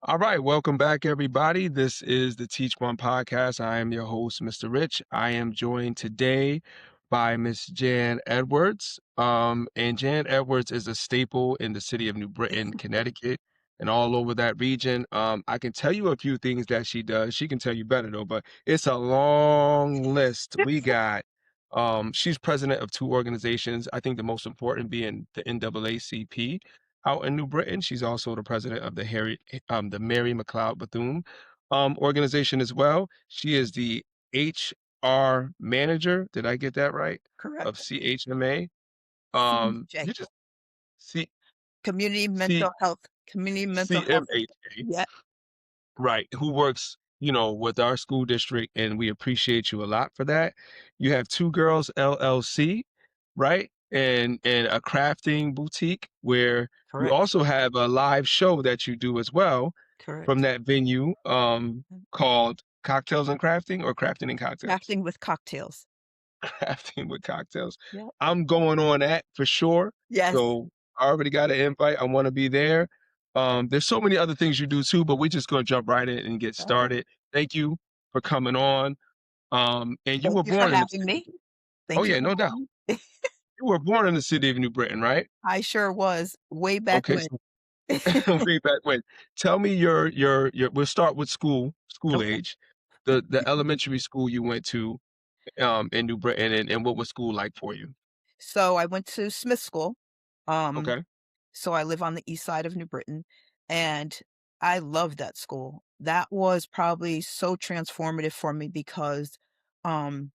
All right, welcome back, everybody. This is the Teach One podcast. I am your host, Mr. Rich. I am joined today by Miss Jan Edwards. And Jan Edwards is a staple in the city of New Britain, Connecticut, and all over that region. I can tell you a few things that she does. She can tell you better though, but it's a long list. We got. She's president of two organizations. I think the most important being the NAACP out in New Britain. She's also the president of the Mary McLeod Bethune organization as well. She is the HR manager. Did I get that right? Of Correct. CHMA. CMJ. You just C Community C mental health. Community mental health. CMHA. Yeah, Right, who works, with our school district, and we appreciate you a lot for that. You have Two Girls LLC, right? And a crafting boutique where you correct. also have a live show that you do as well from Correct. that venue, called Cocktails and Crafting or Crafting and Cocktails? Crafting with cocktails. Crafting with Cocktails. Yeah. I'm going on that for sure. Yes. So I already got an invite. I want to be there. There's so many other things you do too, but we're just gonna jump right in and get All right. started. Thank you for coming on. And you Thank were you for born in the having city. me. Oh Thank you yeah, for no doubt. having me. You were born in the city of New Britain, right? I sure was way back Okay, when. so way back when. Tell me your we'll start with school Okay. age. The elementary school you went to in New Britain, and what was school like for you? So I went to Smith School. Um, Okay. so I live on the east side of New Britain, and I loved that school. That was probably so transformative for me because um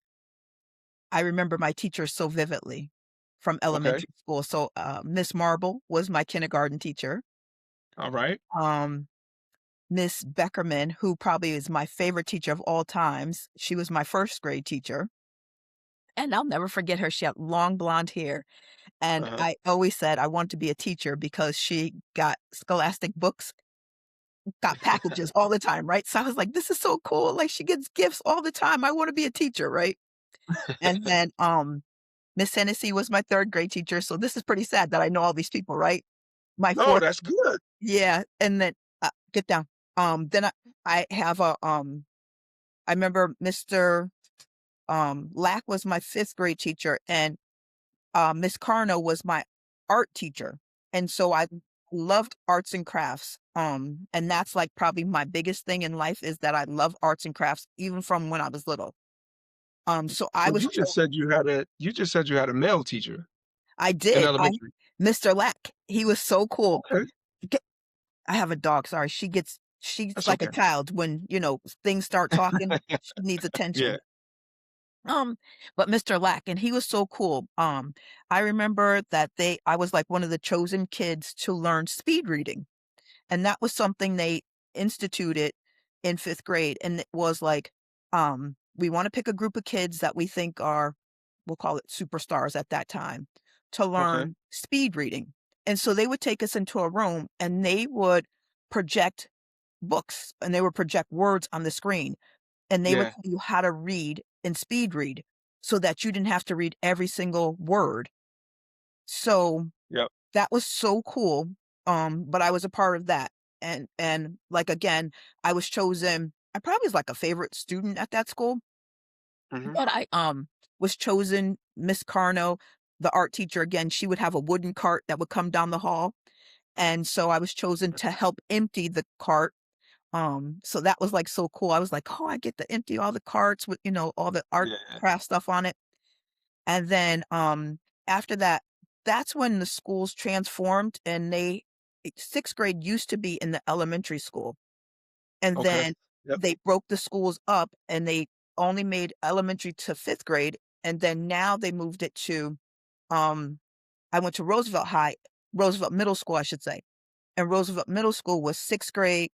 I remember my teachers so vividly from Okay. elementary school. So, Miss Marble was my kindergarten teacher. All right. Um, Miss Beckerman, who probably is my favorite teacher of all times, she was my first grade teacher, and I'll never forget her. She had long blonde hair, and Uh-huh. I always said I wanted to be a teacher because she got scholastic books, got packages all the time, right? So I was like, "This is so cool, like, she gets gifts all the time. I wanna be a teacher," right? And then, Miss Hennessy was my 3rd grade teacher, so this is pretty sad that I know all these people, right? My No, 4th that's good. Yeah, and then get down. Then I have I remember Mr. Lack was my 5th grade teacher, and, Miss Carno was my art teacher, and so I loved arts and crafts, and that's, like, probably my biggest thing in life is that I love arts and crafts even from when I was little. So I So was you just said you had a male teacher I in did, elementary. Mr. Lack, he was so cool. Okay, Ge I have a dog, sorry, she's that's like a okay. child when, things start talking, she needs Yeah. attention. Um, but Mr. Lack, and he was so cool. I remember that I was like one of the chosen kids to learn speed reading, and that was something they instituted in 5th grade, and it was like, we wanna pick a group of kids that we think are, we'll call it superstars at that time, to Okay. learn speed reading, and so they would take us into a room, and they would project books, and they would project words on the screen, and they would Yeah. tell you how to read and speed read so that you didn't have to read every single word. So Yep. that was so cool, but I was a part of that, and, like, again, I was chosen I probably was, like, a favorite student at that school, Mhm. but I was chosen Miss Carno, the art teacher, again, she would have a wooden cart that would come down the hall, and so I was chosen to help empty the cart, so that was, like, so cool. I was like, "Oh, I get to empty all the carts with, all the art Yeah. craft stuff on it." And then, after that, that's when the schools transformed and 6th grade used to be in the elementary school. And Okay. then Yep. they broke the schools up and they only made elementary to 5th grade. And then now they moved it to, um, I went to Roosevelt Middle School, I should say. And Roosevelt Middle School was 6th grade,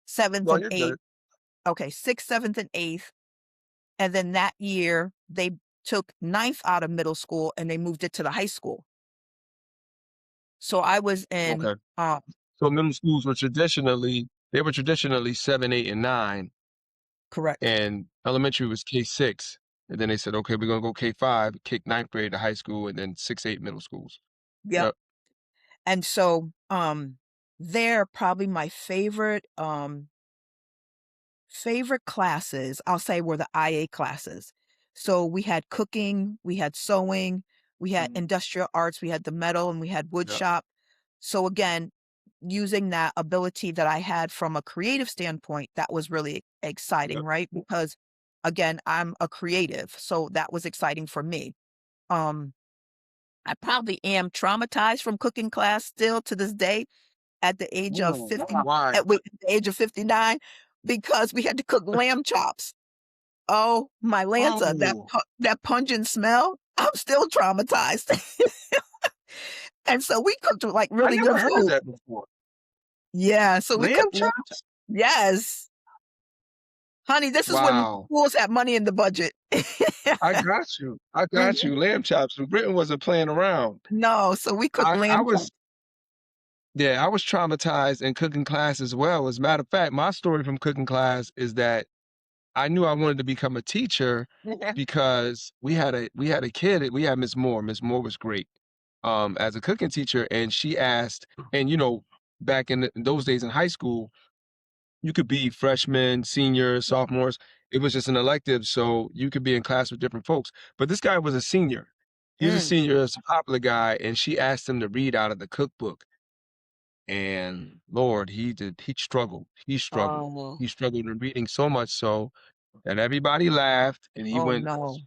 7th Well, and you're 8th. good. Okay, 6th, 7th, and 8th. And then that year, they took ninth out of middle school and they moved it to the high school. So I was in Okay. So middle schools were traditionally 7, 8, and 9, correct. and elementary was K-6. And then they said, okay, we're gonna go K-5, kick ninth grade to high school, and then 6, 8 middle schools. Yep. Yep. And so, they're probably my favorite classes, I'll say, were the IA classes. So we had cooking, we had sewing, we had Mhm. industrial arts, we had the metal, and we had wood Yep. shop. So again, using that ability that I had from a creative standpoint, that was really exciting, Yep. right? Because again, I'm a creative, so that was exciting for me. Um, I probably am traumatized from cooking class still to this day at the age of Oh, 50, why? at the age of 59, because we had to cook lamb chops. Oh, my Lanta, Oh, that pungent smell, I'm still traumatized. And so we cooked, like, I really never good heard food. that before. Yeah, so we Lamb cooked lamb chop. chops? Yes. Honey, this is when Wow. schools had money in the budget. I got you. I got Mhm. you. Lamb chops. Britain wasn't playing around. No, so we cooked I lamb was chops. yeah, I was traumatized in cooking class as well. As a matter of fact, my story from cooking class is that I knew I wanted to become a teacher Yeah. because we had a kid, we had Miss Moore. Miss Moore was great, as a cooking teacher, and she asked and, back in those days in high school, you could be freshmen, seniors, sophomores. It was just an elective, so you could be in class with different folks. But this guy was a senior. He was a Mm. senior, it's a popular guy, and she asked him to read out of the cookbook. And Lord, he struggled. He struggled. Oh. He struggled in reading so much so that everybody laughed and he Oh, went no.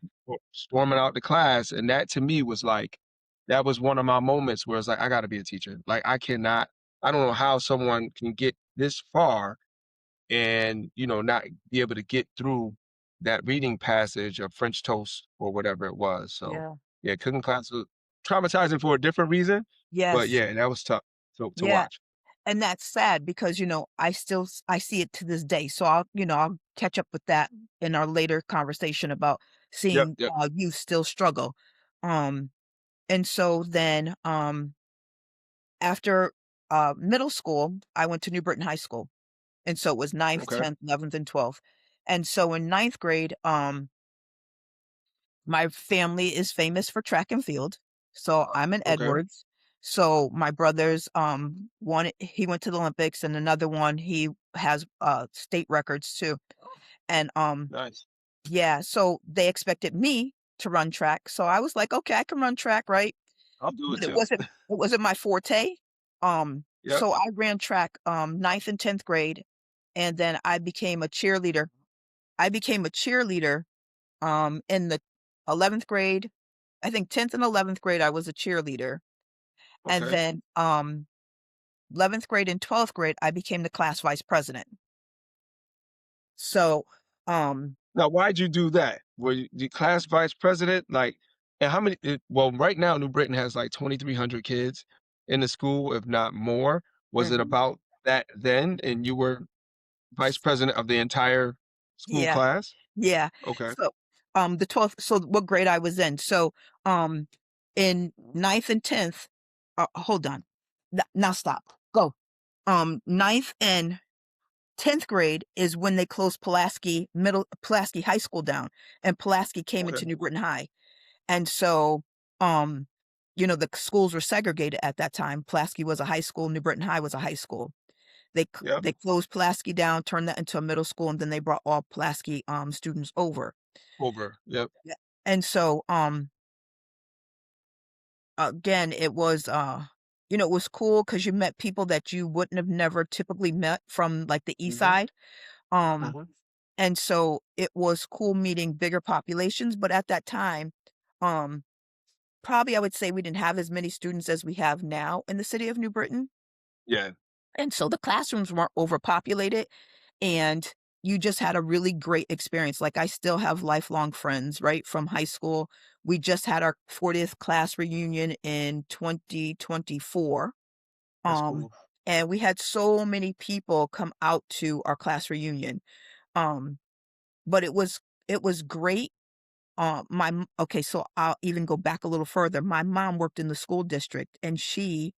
storming out the class. And that to me was like, that was one of my moments where it's like, I gotta be a teacher. Like I don't know how someone can get this far and not be able to get through that reading passage of French toast or whatever it was. So Yeah. yeah, cooking class was traumatizing for a different reason, but Yes. yeah, that was tough to Yeah. watch. And that's sad because, I see it to this day. So I'll catch up with that in our later conversation about Yep, seeing, yep. youth still struggle. Um, and so then, after, middle school, I went to New Britain High School. And so it was ninth, Okay, 10th, 11th, and 12th. And so in ninth grade, my family is famous for track and field. So I'm in okay. Edwards. So my brother's, one, he went to the Olympics, and another one, he has, state records too. And, Nice. yeah, so they expected me to run track. So I was like, "Okay, I can run track, right?" I'll do it But too. it wasn't my forte. Yep, So I ran track, ninth and 10th grade, and then I became a cheerleader. I became a cheerleader, in the 11th grade. I think 10th and 11th grade, I was a cheerleader. And okay. then, 11th grade and 12th grade, I became the class vice president. So, um, Now, why'd you do that? Were you the class vice president? Like, and how many? Well, right now, New Britain has like 2,300 kids in the school, if not more. Was it mhm, about that then? And you were vice president of the entire school yeah, class? yeah. Okay. So, the 12th, so what grade I was in. So, in ninth and 10th, hold on. Now stop. Go. Ninth and 10th grade is when they closed Pulaski High School down, and Pulaski came Okay. into New Britain High. And so, um, the schools were segregated at that time. Pulaski was a high school, New Britain High was a high school. Yep. They closed Pulaski down, turned that into a middle school, and then they brought all Pulaski, students over. Over. Yep. Yeah. And so, again, it was cool because you met people that you wouldn't have never typically met from, like, the East Hmm. Side. Um, Hmm. and so it was cool meeting bigger populations, but at that time, um, probably I would say we didn't have as many students as we have now in the city of New Britain. Yeah. And so the classrooms weren't overpopulated, and you just had a really great experience. Like, I still have lifelong friends, right, from high school. We just had our 40th class reunion in 2024. That's Um, cool. and we had so many people come out to our class reunion. Um, but it was great. Okay, so I'll even go back a little further. My mom worked in the school district, and she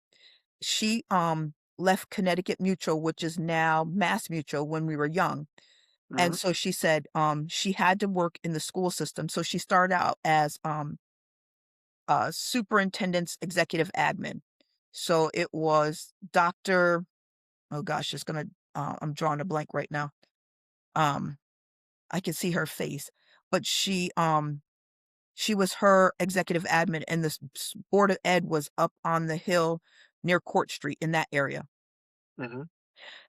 left Connecticut Mutual, which is now Mass Mutual, when we were young. And Mhm. so she said, she had to work in the school system. So she started out as, superintendent's executive admin. So it was Dr. Oh gosh, I'm drawing a blank right now. Um, I can see her face, but she was her executive admin, and this board of ed was up on the hill near Court Street in that area. Mhm.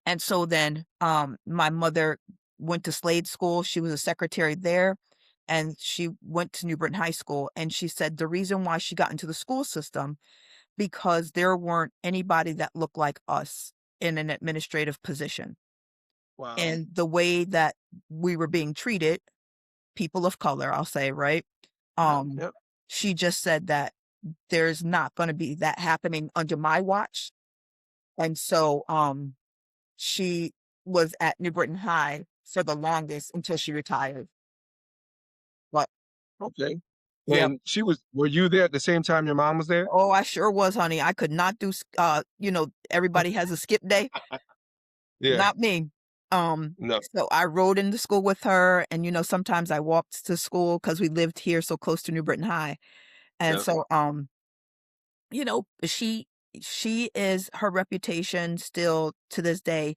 And so then, my mother went to Slade School. She was a secretary there, and she went to New Britain High School. And she said the reason why she got into the school system because there weren't anybody that looked like us in an administrative position. Wow. And the way that we were being treated, people of color, I'll say, right? Yep, Um, yep. she just said that there's not going to be that happening under my watch. And so, she was at New Britain High for the longest until she retired. But Okay. yep. And were you there at the same time your mom was there? Oh, I sure was, honey. I could not do, everybody has a skip day. Yeah. Not me. No. So I rode into school with her, and, sometimes I walked to school because we lived here so close to New Britain High. And Yep. so, she is her reputation still to this day,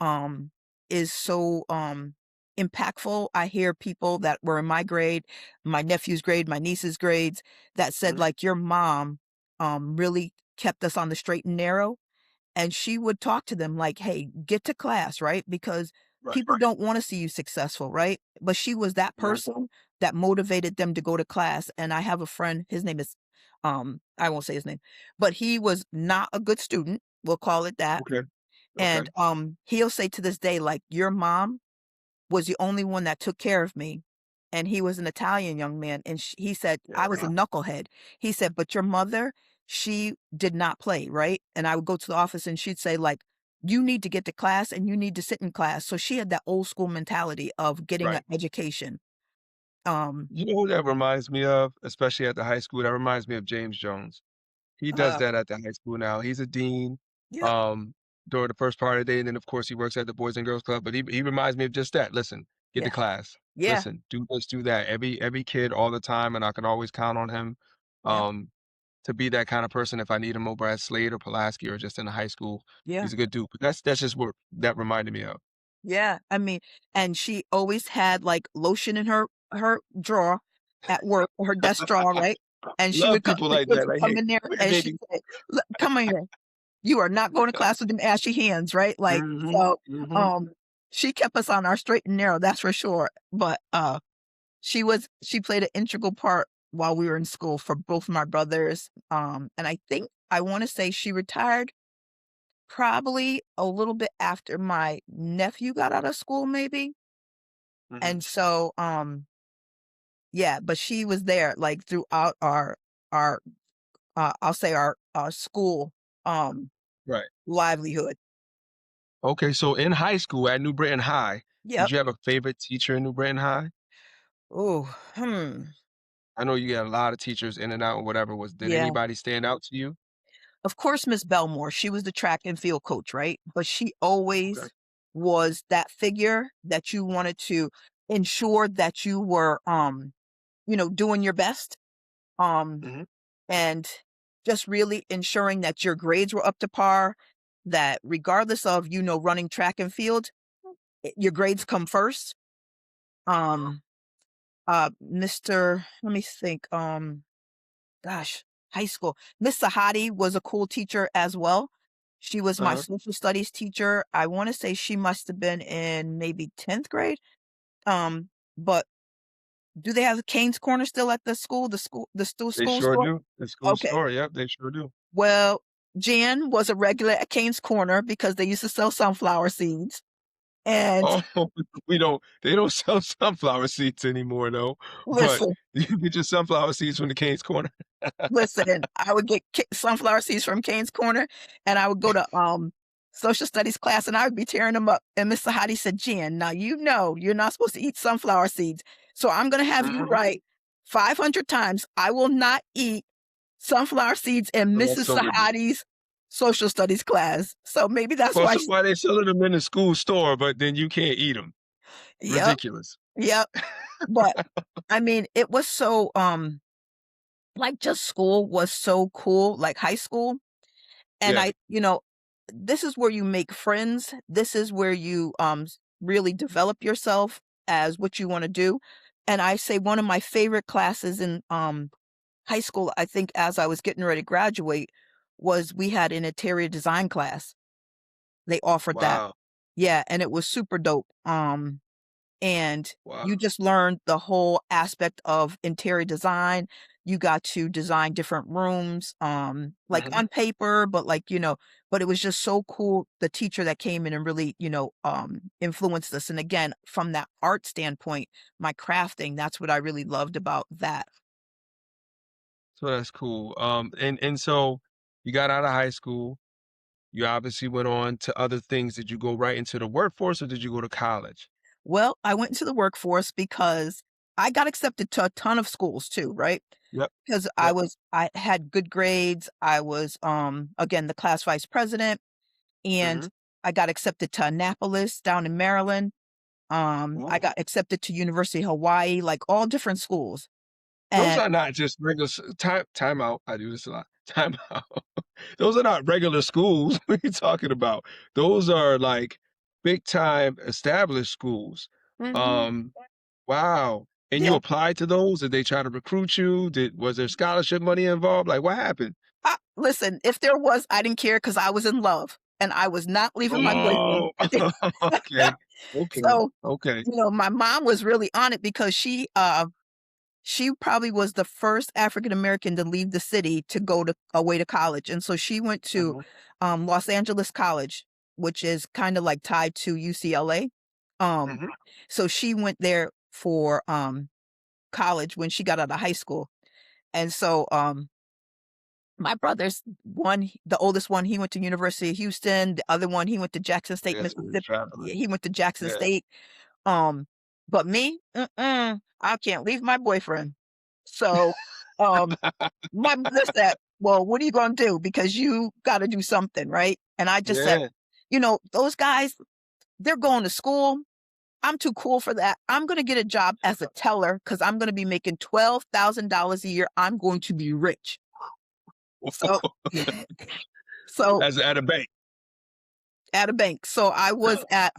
um, is so, impactful. I hear people that were in my grade, my nephew's grade, my niece's grades, that said, Mhm. like, "Your mom, really kept us on the straight and narrow." And she would talk to them like, "Hey, get to class," right? Because Right. people don't wanna see you successful, right? But she was that Right. person that motivated them to go to class. And I have a friend, his name is, I won't say his name, but he was not a good student, we'll call it that. Okay. Okay. And, he'll say to this day, like, "Your mom was the only one that took care of me." And he was an Italian young man, and he said, "I was a Yeah. knucklehead." He said, "But your mother, she did not play," right? And I would go to the office and she'd say, like, "You need to get to class and you need to sit in class." So she had that old school mentality of getting an Right. education. Um, You know who that reminds me of, especially at the high school? That reminds me of James Jones. He does uh, that at the high school now. He's a dean, yep, um, during the first part of the day, and then, of course, he works at the Boys and Girls Club, but he reminds me of just that. "Listen, get to yeah, class. yeah, Listen, do this, do that." Every kid all the time, and I can always count on him, yep, um, to be that kind of person if I need him over at Slade or Pulaski or just in the high school. yeah. He's a good dude, but that's just what that reminded me of. Yeah, I mean, and she always had, like, lotion in her drawer at work, her desk drawer, right? And she Love would come people the like kids that, would like, come "Hey, in there come here, and she baby." said, "Look, come here. You are not going to class with them ashy hands," right? Like, Mhm, so, mhm. um, she kept us on our straight and narrow, that's for sure. But, she played an integral part while we were in school for both my brothers, and I wanna say she retired probably a little bit after my nephew got out of school, maybe? Mhm. And so, yeah, but she was there, like, throughout our, I'll say our school, um, Right. livelihood. Okay, so in high school at New Britain High, did Yep. you have a favorite teacher in New Britain High? Oh, hmm. I know you got a lot of teachers in and out or whatever. Did Yeah. anybody stand out to you? Of course, Miss Belmore, she was the track and field coach, right? But she Okay. always was that figure that you wanted to ensure that you were, doing your best, um, Mhm. and just really ensuring that your grades were up to par, that regardless of, running track and field, your grades come first. Um, Mr. Let me think. Gosh, high school. Miss Sahadi was a cool teacher as well. She was my Uh-huh. social studies teacher. I want to say she must have been in maybe 10th grade. But do they have the Cane's Corner still at the school? The They school sure store? do. The school Okay. store, yep, they sure do. Well, Jan was a regular at Cane's Corner because they used to sell sunflower seeds. And Oh, they don't sell sunflower seeds anymore though, but listen, you can get your sunflower seeds from the Cane's Corner. listen, I would get sunflower seeds from Cane's Corner, and I would go to, social studies class, and I would be tearing them up, and Miss Sahadi said, "Jan, now you know you're not supposed to eat sunflower seeds, so I'm gonna have you Mhm. write 500 times, 'I will not eat sunflower seeds' in Oh, that's Mrs. so ridiculous. Sahadi's social studies class." So maybe that's Well, why so sh why they selling them in the school store, but then you can't eat them? Yep, Ridiculous. yep. But, I mean, it was so, like, just school was so cool, like high school, and Yeah. this is where you make friends, this is where you, really develop yourself as what you wanna do, and I say one of my favorite classes in, high school, I think as I was getting ready to graduate, was we had an interior design class. They offered that. Wow. Yeah, and it was super dope, and Wow. you just learned the whole aspect of interior design. You got to design different rooms, like Mhm. on paper, but but it was just so cool. The teacher that came in and really, influenced us. And again, from that art standpoint, my crafting, that's what I really loved about that. So that's cool. And so you got out of high school. You obviously went on to other things. Did you go right into the workforce or did you go to college? Well, I went into the workforce because I got accepted to a ton of schools too, right? Yep. Because Yep. I had good grades. I was, again, the class vice president, and Mhm. I got accepted to Annapolis down in Maryland. I Oh. got accepted to University of Hawaii, like all different schools. Those And are not just regular time out. I do this a lot. Time out. Those are not regular schools. What are you talking about? Those are like big time established schools. Mhm. Um, wow. And you Yeah, applied to those? Did they try to recruit you? Was there scholarship money involved? Like what happened? listen, if there was, I didn't care because I was in love and I was not leaving my boyfriend. Oh, okay. Okay. So, Okay. my mom was really on it because she probably was the first African American to leave the city to go to away to college, and so she went to, Mhm. Los Angeles College, which is kinda, like, tied to UCLA. Um, Mhm. so she went there for, college when she got out of high school, and so, my brother's the oldest one, he went to University of Houston, the other one, he went to Jackson State, Yes, we're Mississippi. traveling. Yeah, he went to Jackson Yeah. State. But me, I can't leave my boyfriend. So, um, my mother said, "Well, what are you gonna do? Because you gotta do something, right?" And I just said, Yeah. "Those guys, they're going to school. I'm too cool for that. I'm gonna get a job as a teller because 'cause I'm gonna be making $12,000 a year. I'm going to be rich." So so As at a bank. at a bank. So I was at,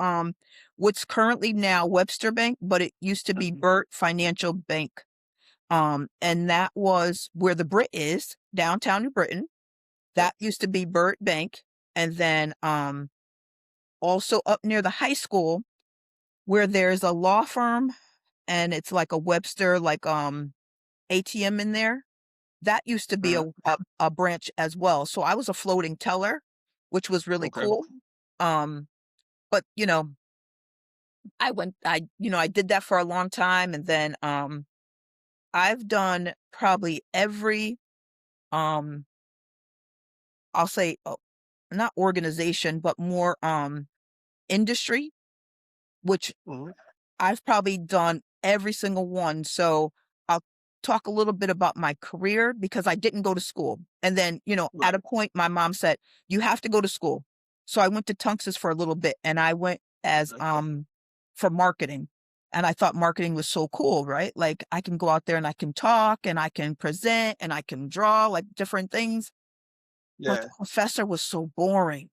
what's currently now Webster Bank, but it used to be Mhm. Burt Financial Bank. And that was where the Brit is, downtown New Britain. Yep. That used to be Burt Bank. And then, also up near the high school where there's a law firm and it's like a Webster, like, ATM in there. That used to be Mhm. a branch as well. So I was a floating teller, which was really Okay. cool. Um, but I did that for a long time, and then, I've done probably every, um, I'll say, not organization, but more, industry, which Mhm. I've probably done every single one. So I'll talk a little bit about my career because I didn't go to school. And then, at Right. a point, my mom said, "You have to go to school." So I went to Tunxus for a little bit and I went as, Okay. for marketing. And I thought marketing was so cool, right? Like I can go out there and I can talk and I can present and I can draw like different things. But the Yeah. professor was so boring.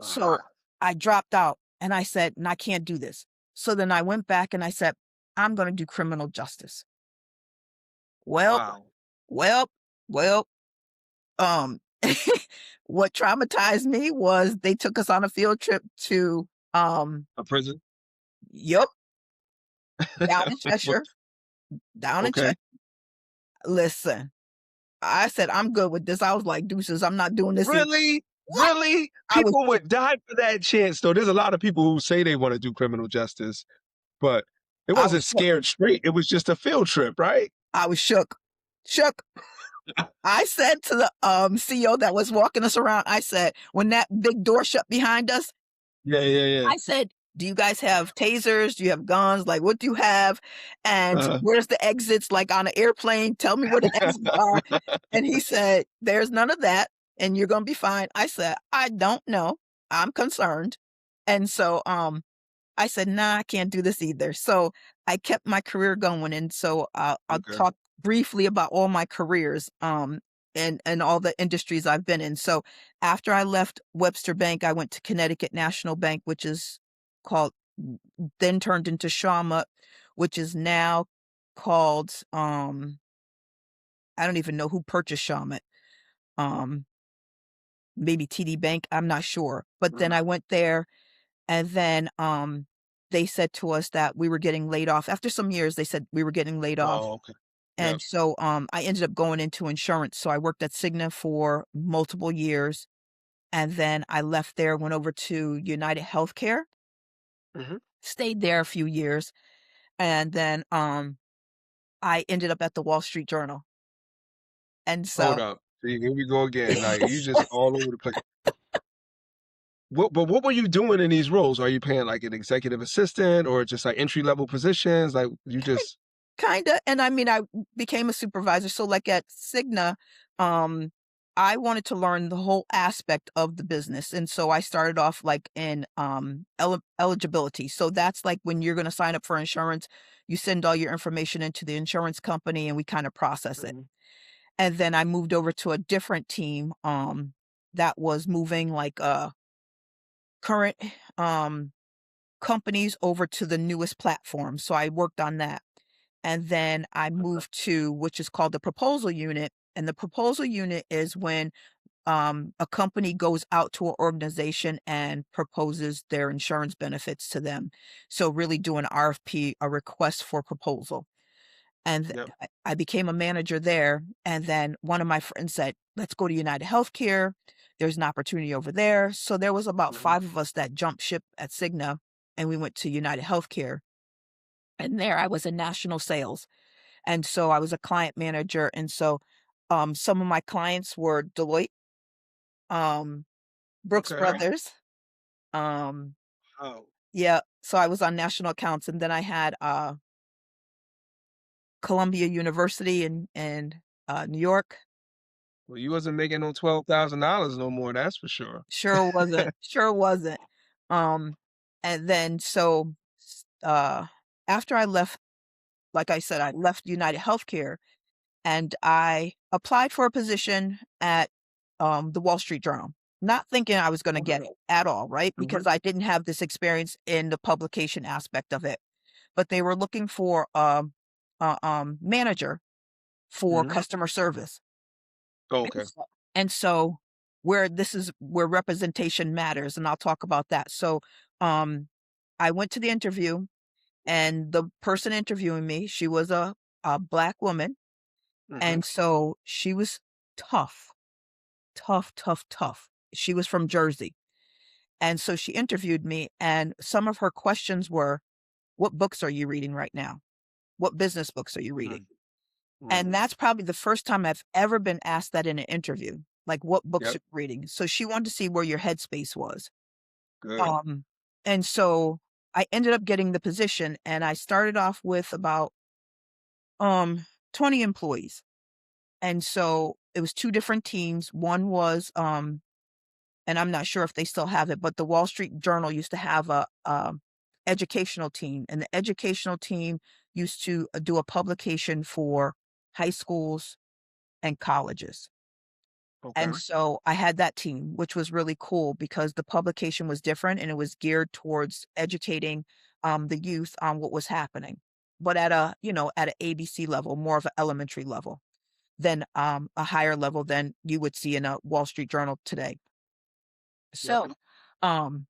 So Ah, I dropped out and I said, "And I can't do this." So then I went back and I said, "I'm going to do criminal justice." Well, wow. well, well, um, what traumatized me was they took us on a field trip to, A prison? yep, down in What Cheshire, down in Cheshire. okay. Listen, I said, "I'm good with this." I was like, "Deuces, I'm not doing this." Really? What? Really? I was People would die for that chance, though. There's a lot of people who say they wanna do criminal justice, but it I was wasn't shook. scared straight, it was just a field trip, right? I was shook. Shook. I said to the, CEO that was walking us around, I said, when that big door shut behind us, Yeah, yeah, yeah. I said, "Do you guys have tasers? Do you have guns? Like, what do you have? And Uh-huh. where's the exits? Like on an airplane, tell me where the exits are." And he said, "There's none of that, and you're gonna be fine." I said, "I don't know. I'm concerned." And so, I said, "Nah, I can't do this either." So I kept my career going, and so I'll Okay. talk briefly about all my careers, and all the industries I've been in. So after I left Webster Bank, I went to Connecticut National Bank, which is called then turned into Shawmut, which is now called, I don't even know who purchased Shawmut. Um, Maybe TD Bank, I'm not sure. But then Mhm. I went there, and then, they said to us that we were getting laid off. After some years, they said we were getting laid off, Oh, okay. and Yep. so, I ended up going into insurance. So I worked at Cigna for multiple years, and then I left there, went over to United Healthcare, Mhm. stayed there a few years, and then, I ended up at the Wall Street Journal. And Hold so up. See, here we go again. Like, you just all over the place. What were you doing in these roles? Are you paying like an executive assistant or just like entry level positions? Like you just Kinda, and I mean, I became a supervisor, so, like, at Cigna, um, I wanted to learn the whole aspect of the business, and so I started off, like, in, eligibility, so that's, like, when you're gonna sign up for insurance, you send all your information into the insurance company, and we kinda process it, Mhm. and then I moved over to a different team, that was moving, like, current, um, companies over to the newest platform, so I worked on that. And then I moved to which is called the proposal unit, and the proposal unit is when, a company goes out to an organization and proposes their insurance benefits to them. So really do an RFP, a request for proposal. And Yep. I became a manager there, and then one of my friends said, "Let's go to United Healthcare. There's an opportunity over there." So there was about Mhm. 5 of us that jumped ship at Cigna, and we went to United Healthcare, and there I was in national sales. And so I was a client manager, and so, some of my clients were Deloitte, um, Brooks Okay. Brothers, um Oh. yeah, so I was on national accounts, and then I had, Columbia University in New York. Well, you wasn't making no $12,000 no more, that's for sure. Sure wasn't, sure wasn't. Um, and then so, after I left, like I said, I left United Healthcare, and I applied for a position at, the Wall Street Journal, not thinking I was gonna Okay. get it at all, right? Mhm. Because I didn't have this experience in the publication aspect of it, but they were looking for, a, manager for Mhm. customer service. Okay. And so where this is where representation matters, and I'll talk about that. So, um, I went to the interview, and the person interviewing me, she was a Black woman, Mhm. and so she was tough. Tough, tough, tough. She was from Jersey, and so she interviewed me, and some of her questions were, "What books are you reading right now? What business books are you reading?" Mm. Mm. And that's probably the first time I've ever been asked that in an interview, like, "What books Yep. are you reading?" So she wanted to see where your headspace was. Good. Um, and so I ended up getting the position, and I started off with about, 20 employees. And so it was 2 different teams. One was, and I'm not sure if they still have it, but the Wall Street Journal used to have a, educational team, and the educational team used to, do a publication for high schools and colleges. Okay. And so I had that team, which was really cool because the publication was different and it was geared towards educating, the youth on what was happening, but at a, at an ABC level, more of an elementary level than, a higher level than you would see in a Wall Street Journal today. Yep. So, um,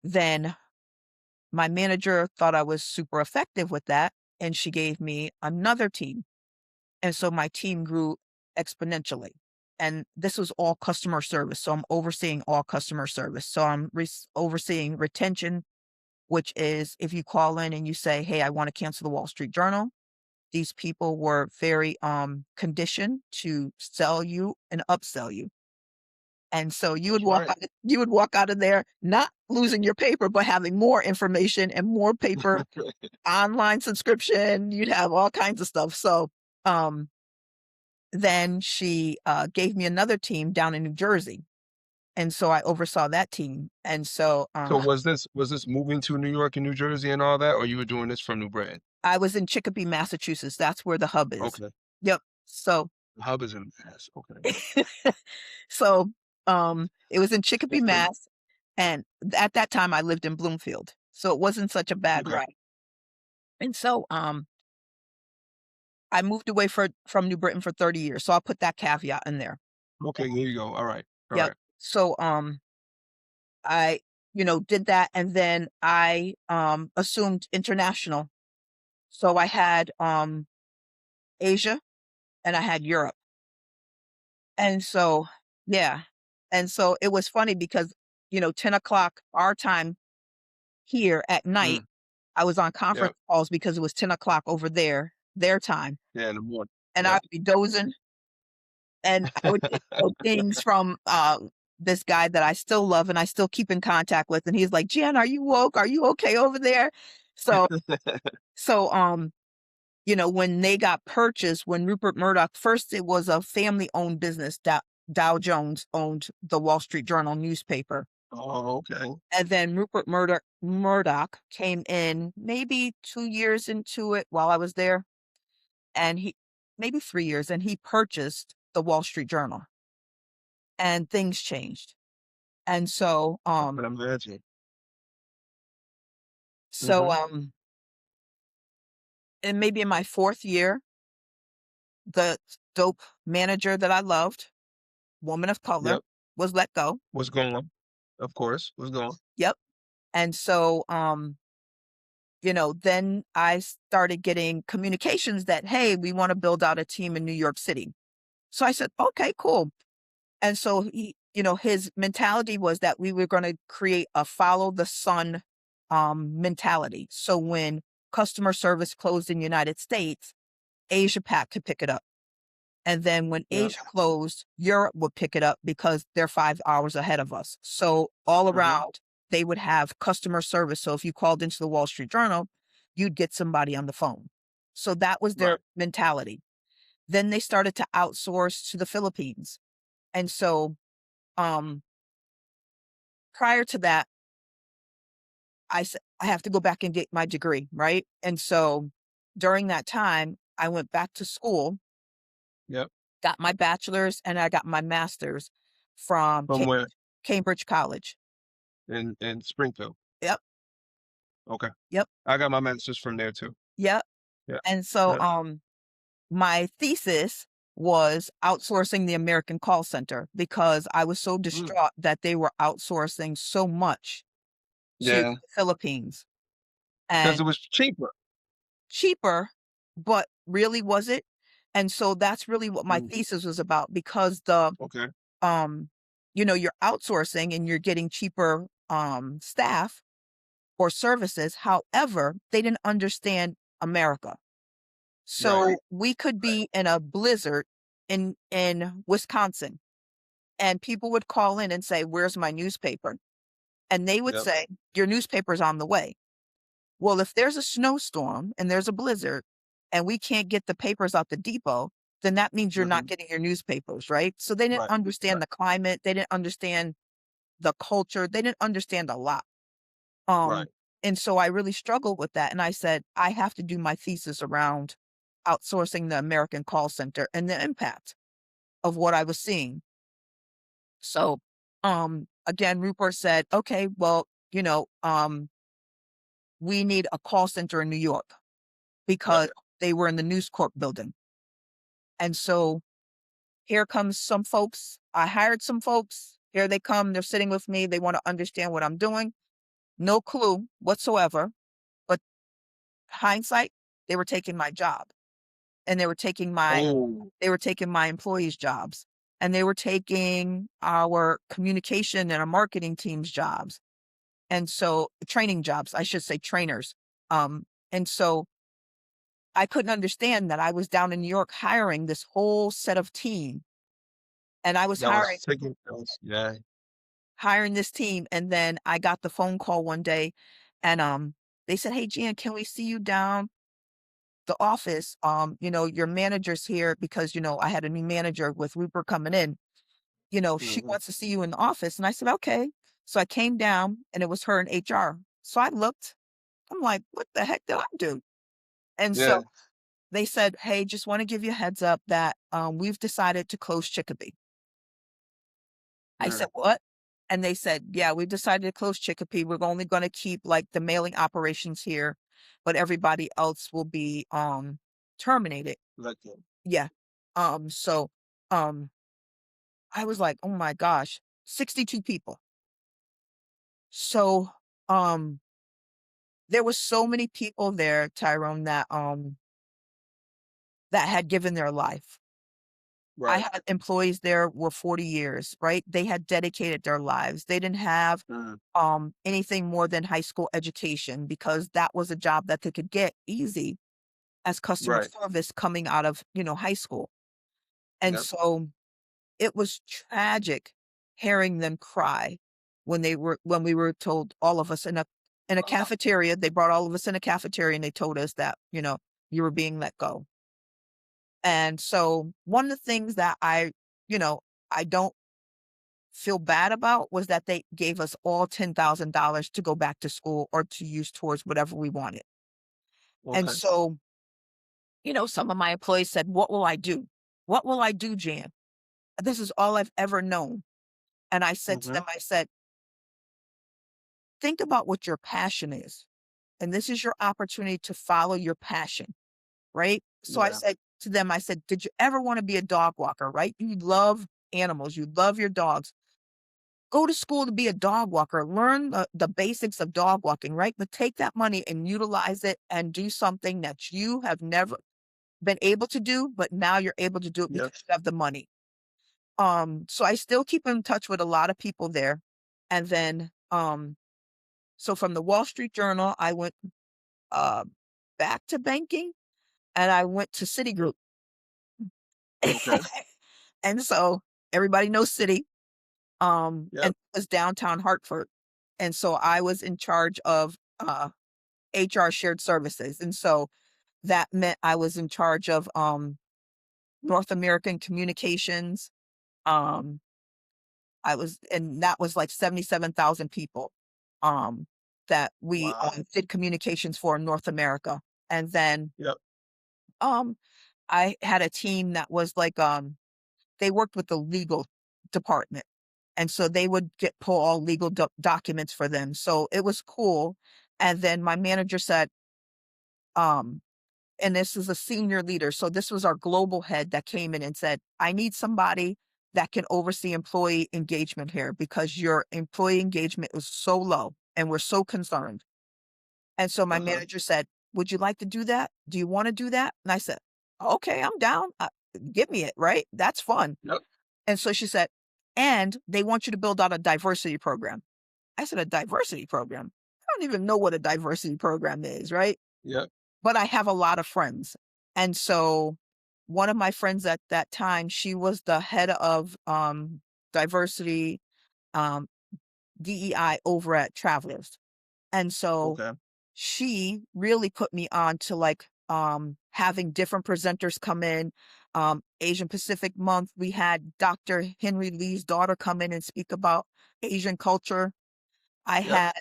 then my manager thought I was super effective with that, and she gave me another team. And so my team grew exponentially. And this was all customer service. So I'm overseeing all customer service. So I'm overseeing retention, which is if you call in and you say, "Hey, I want to cancel the Wall Street Journal." These people were very conditioned to sell you and upsell you. And so That's right. you would walk out of there not losing your paper, but having more information and more paper, online subscription, you'd have all kinds of stuff. So, then she, gave me another team down in New Jersey, and so I oversaw that team, and so, So was this moving to New York and New Jersey and all that, or you were doing this from New Britain? I was in Chicopee, Massachusetts, that's where the hub is. Okay. Yep. So The hub is in Mass. Okay. so, it was in Chicopee, That's pretty Mass, and at that time, I lived in Bloomfield, so it wasn't such a bad okay. ride, and so, I moved away from New Britain for 30 years, so I'll put that caveat in there. Okay, there you go. All right. All Yep. right. So, I, did that, and then I, assumed international. So I had, Asia and I had Europe. And so, yeah. And so it was funny because, 10 o'clock our time here at night, Mm, I was on yep. conference calls because it was 10 o'clock over there, their time. Yeah, in the morning. And I Yep. would be dozing and I would get, things from this guy that I still love and I still keep in contact with. And he's like, Jen, are you woke? Are you okay over there? So, so, when they got purchased, when Rupert Murdoch, first it was a family-owned business. Dow Jones owned the Wall Street Journal newspaper. Oh, okay. And then Rupert Murdoch came in maybe 2 years into it while I was there, and he maybe 3 years, and he purchased the Wall Street Journal, and things changed. And so, I can imagine. so, Mhm. um, and maybe in my fourth year, the dope manager that I loved, woman of color, Yep. was let go. What's going on? Of course. What's going on? Yep. And so, then I started getting communications that, hey, we want to build out a team in New York City. So I said, okay, cool. And so his mentality was that we were going to create a follow the sun mentality. So when customer service closed in the United States, Asia Pac could pick it up. And then when Yep. Asia closed, Europe would pick it up because they're 5 hours ahead of us. So all Mhm. around, they would have customer service. So if you called into the Wall Street Journal, you'd get somebody on the phone. So that was their Right. mentality. Then they started to outsource to the Philippines. And so um, prior to that, I said, I have to go back and get my degree, right? And so during that time, I went back to school, Yep. got my bachelor's, and I got my master's from From where? Cambridge College. In Springfield. Yep, Okay. yep, I got my master's from there too. yep. Yeah. And so, Yeah. my thesis was outsourcing the American call center because I was so Mm. distraught that they were outsourcing so much to Yeah. the Philippines Because and it was cheaper. cheaper, but really was it? And so that's really what my Mm. thesis was about because the Okay. um you're outsourcing and you're getting cheaper staff or services. However, they didn't understand America. Right. So we could be in a blizzard in Wisconsin and people would call in and say, "Where's my newspaper?" And they would Yep. say, "Your newspaper's on the way." Well, if there's a snowstorm and there's a blizzard and we can't get the papers out the depot, then that means you're not Mhm. getting your newspapers, right? So they didn't Right. understand Right. the climate, they didn't understand the culture, they didn't understand a lot. Right. Um, and so I really struggled with that. And I said, I have to do my thesis around outsourcing the American call center and the impact of what I was seeing. So again, Rupert said, okay, well, we need a call center in New York Yep. because they were in the News Corp building. And so here comes some folks. I hired some folks. Here they come. They're sitting with me. They want to understand what I'm doing. No clue whatsoever. But hindsight, they were taking my job and Oh. they were taking my employees' jobs and they were taking our communication and our marketing team's jobs. And so training jobs, I should say trainers. And so I couldn't understand that I was down in New York hiring this whole set of team and I was That was taking that was yeah. hiring this team, and then I got the phone call one day, and, they said, "Hey, Jan, can we see you down the office? Your manager's here," because, I had a new manager with Rupert coming in, She Mhm. wants to see you in the office." And I said, "Okay." So I came down and it was her in HR. So I looked, I'm like, "What the heck did I do?" And Yeah. so they said, "Hey, just want to give you a heads up that we've decided to close Chicopee." I Yeah. said, "What?" And they said, "Yeah, we've decided to close Chicopee. We're only going to keep like the mailing operations here, but everybody else will be terminated." Like that. Yeah. So um I was like, "Oh my gosh, 62 people." So um there was so many people there, Tyrone, that had given their life. I Right. had employees there were 40 years, right? They had dedicated their lives. They didn't have Mhm. anything more than high school education because that was a job that they could get easy as customer Right. service coming out of, high school. And Yep. so it was tragic hearing them cry when we were told, all of us in a cafeteria. They brought all of us in a cafeteria and they told us that, you were being let go. And so one of the things that I don't feel bad about was that they gave us all $10,000 to go back to school or to use towards whatever we wanted. And Okay. so, some of my employees said, "What will I do? What will I do, Jan? This is all I've ever known." And I said to them, Mhm. I said, "Think about what your passion is. And this is your opportunity to follow your passion." Right? So I Yeah. said to them, I said, "Did you ever want to be a dog walker, right? You love animals, you love your dogs. Go to school to be a dog walker, learn the basics of dog walking, right? But take that money and utilize it and do something that you have never been able to do, but now you're able to do it Yep. because you have the money." So I still keep in touch with a lot of people there. And then, so from the Wall Street Journal, I went uh, back to banking and I went to Citigroup. Okay. And so everybody knows Citi, and Yep. it was downtown Hartford. And so I was in charge of HR shared services. And so that meant I was in charge of North American communications. Um, and that was like 77,000 people um, that we Wow. did communications for in North America. And then Yep. um, I had a team that was like, they worked with the legal department. And so they would pull all legal documents for them. So it was cool. And then my manager said, um, and this is a senior leader. So this was our global head that came in and said, "I need somebody that can oversee employee engagement here because your employee engagement is so low and we're so concerned." And so my Uh-huh. manager said, "Would you like to do that? Do you want to do that?" And I said, "Okay, I'm down. Give me it, right? That's fun." Yep. And so she said, "And they want you to build out a diversity program." I said, "A diversity program? I don't even know what a diversity program is, right?" Yep. But I have a lot of friends. And so one of my friends at that time, she was the head of diversity, um, DEI over at Travelers. And so Okay. she really put me on to like having different presenters come in. Asian Pacific Month, we had Dr. Henry Lee's daughter come in and speak about Asian culture. I Yep. had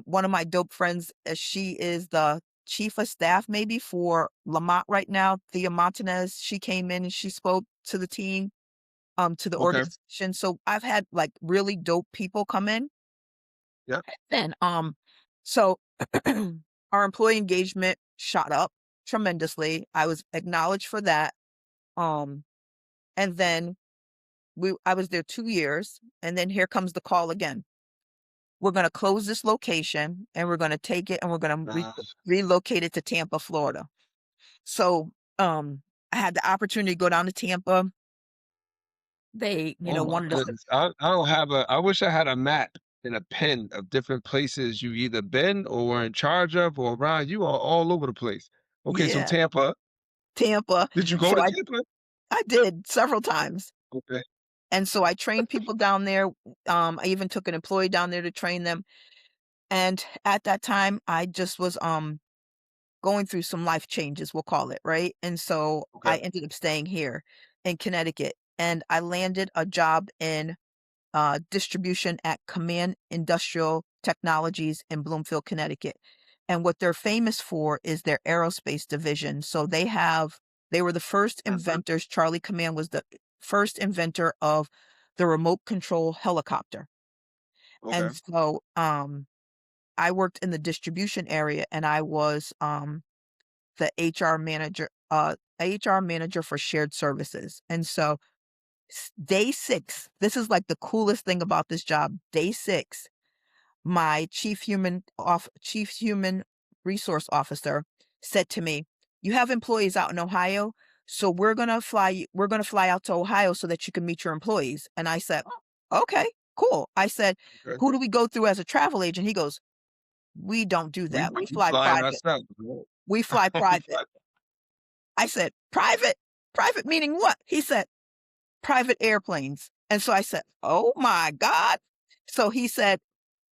one of my dope friends, she is the chief of staff maybe for Lamont right now, Thea Montanez. She came in and she spoke to the team, to the Okay. organization. So I've had like really dope people come in. Yep. Then so our employee engagement shot up tremendously. I was acknowledged for that. Um and then I was there 2 years and then here comes the call again. "We're gonna close this location and we're gonna take it and we're gonna Uh, relocate it to Tampa, Florida." So, I had the opportunity to go down to Tampa. They, oh my wanted us to. goodness. I don't have I wish I had a map and a pen of different places you either been or were in charge of or around. You are all over the place. Okay, so Yeah, Tampa. Tampa. Did you go So to I Tampa? I did several times. Okay. And so I trained people down there. I even took an employee down there to train them. And at that time, I just was, going through some life changes, we'll call it, right? And so Okay. I ended up staying here in Connecticut. and I landed a job in distribution at Command Industrial Technologies in Bloomfield, Connecticut. And what they're famous for is their aerospace division. So they were the first inventors. Charlie Command was the first inventor of the remote control helicopter. Okay. And so I worked in the distribution area and I was the HR manager for shared services. And so day 6, this is like the coolest thing about this job. Day 6, my chief human resource officer said to me, "You have employees out in Ohio, so we're gonna fly out to Ohio so that you can meet your employees." And I said, "Oh, okay, cool." I said, Okay. "Who do we go through as a travel agent?" He goes, "We don't do We that. We we fly flying private. ourselves, right? We fly We private." fly I said, "Private? Private meaning what?" He said, "Private airplanes." And so I said, "Oh my God." So he said,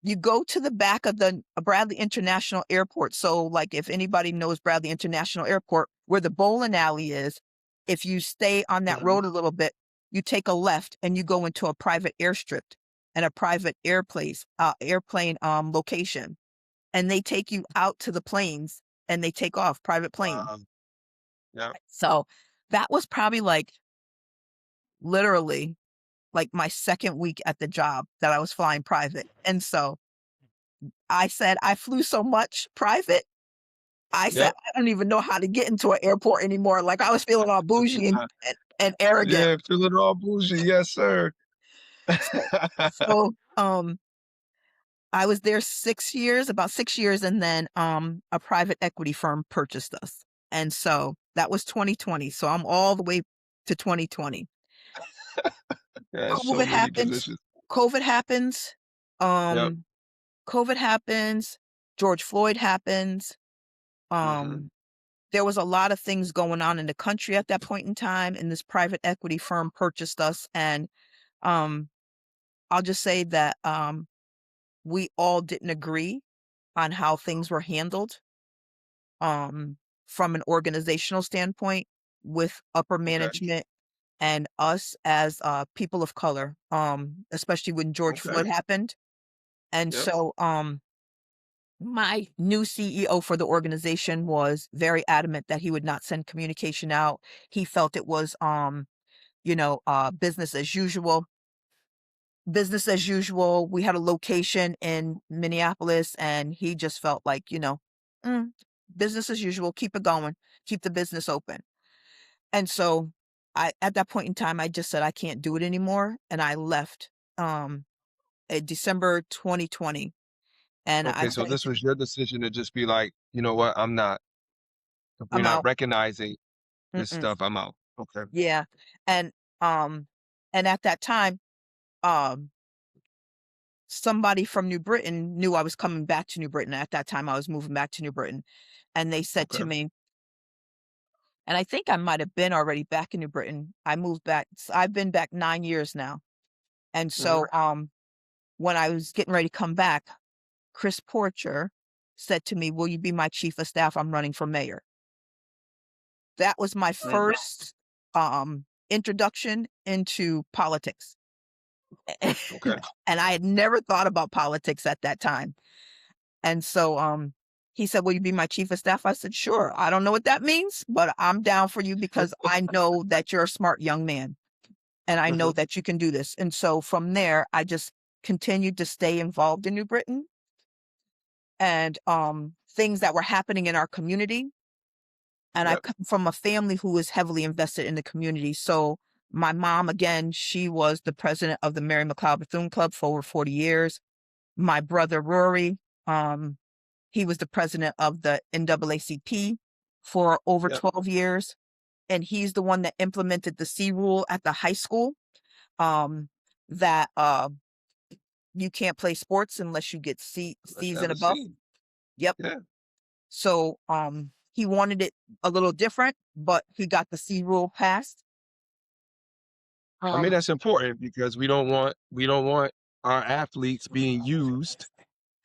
"You go to the back of the Bradley International Airport." So, like, if anybody knows Bradley International Airport, where the bowling alley is, if you stay on that Mhm. road a little bit, you take a left and you go into a private airstrip and a private airplane location. And they take you out to the planes and they take off private planes. Wow. Yeah. So that was probably like literally like my second week at the job that I was flying private. And so I said, I flew so much private. I said, Yep. I don't even know how to get into an airport anymore. Like I was feeling all bougie and arrogant. Yeah, feeling all bougie. Yes, sir. So, so I was there 6 years, about 6 years, and then a private equity firm purchased us. And so that was 2020. So I'm all the way to 2020. Yeah, so COVID many happens. positions. COVID happens. Yep. Um, COVID happens. George Floyd happens. Mhm. Um, there was a lot of things going on in the country at that point in time, and this private equity firm purchased us. And um, I'll just say that we all didn't agree on how things were handled um, from an organizational standpoint with upper Okay. management and us as people of color, especially when George Okay. Floyd happened. And Yep. so my new CEO for the organization was very adamant that he would not send communication out. He felt it was, business as usual. Business as usual. We had a location in Minneapolis, and he just felt like, "Mm, business as usual. Keep it going. Keep the business open." And so, at that point in time, I just said I can't do it anymore, and I left. Um, in December 2020, and I Okay, so said, this was your decision to just be like, "You know what? I'm not if we're "I'm not out." recognizing this Mm-mm. stuff, I'm out." Okay. Yeah, and, um, and at that time, um, somebody from New Britain knew I was coming back to New Britain. At that time, I was moving back to New Britain, and they said Okay. to me, and I think I might have been already back in New Britain. I moved back I've been back 9 years now, and Mhm. so, when I was getting ready to come back, Chris Porcher said to me, "Will you be my chief of staff? I'm running for mayor." That was my Mm. first, introduction into politics. Okay. And I had never thought about politics at that time. And so, he said, "Will you be my chief of staff?" I said, "Sure. I don't know what that means, but I'm down for you because I know that you're a smart young man and I know Mhm. that you can do this." And so from there, I just continued to stay involved in New Britain and things that were happening in our community. And I Yep. come from a family who is heavily invested in the community. So my mom, again, she was the president of the Mary McLeod Bethune Club for over 40 years. My brother Rory, um, he was the president of the NAACP for over Yep. 12 years. And he's the one that implemented the C rule at the high school, um, that you can't play sports unless you get Let's C's have and a above. scene. Yep. Yeah. So he wanted it a little different, but he got the C rule passed. I mean, Um, that's important because we don't want our athletes being used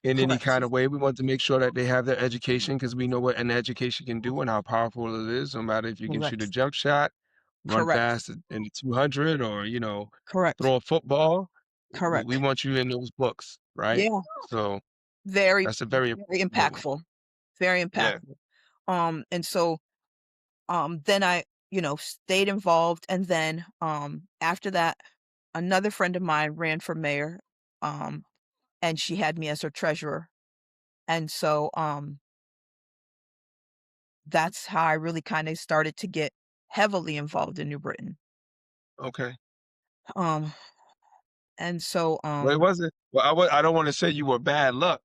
in any Correct. kind of way. We want to make sure that they have their education because we know what an education can do and how powerful it is, no matter if you can shoot a Correct. jump shot, run Correct. fast in the 200 or, Correct. throw a football. We Correct. want you in those books, right? Yeah. So Very, that's a very very important one. impactful. Very Yeah. impactful. And so, then I, stayed involved, and then, after that, another friend of mine ran for mayor, um, and she had me as her treasurer, and so, that's how I really kinda started to get heavily involved in New Britain. Okay. Um, and so, Well, it wasn't. Well, I don't want to say you were bad luck,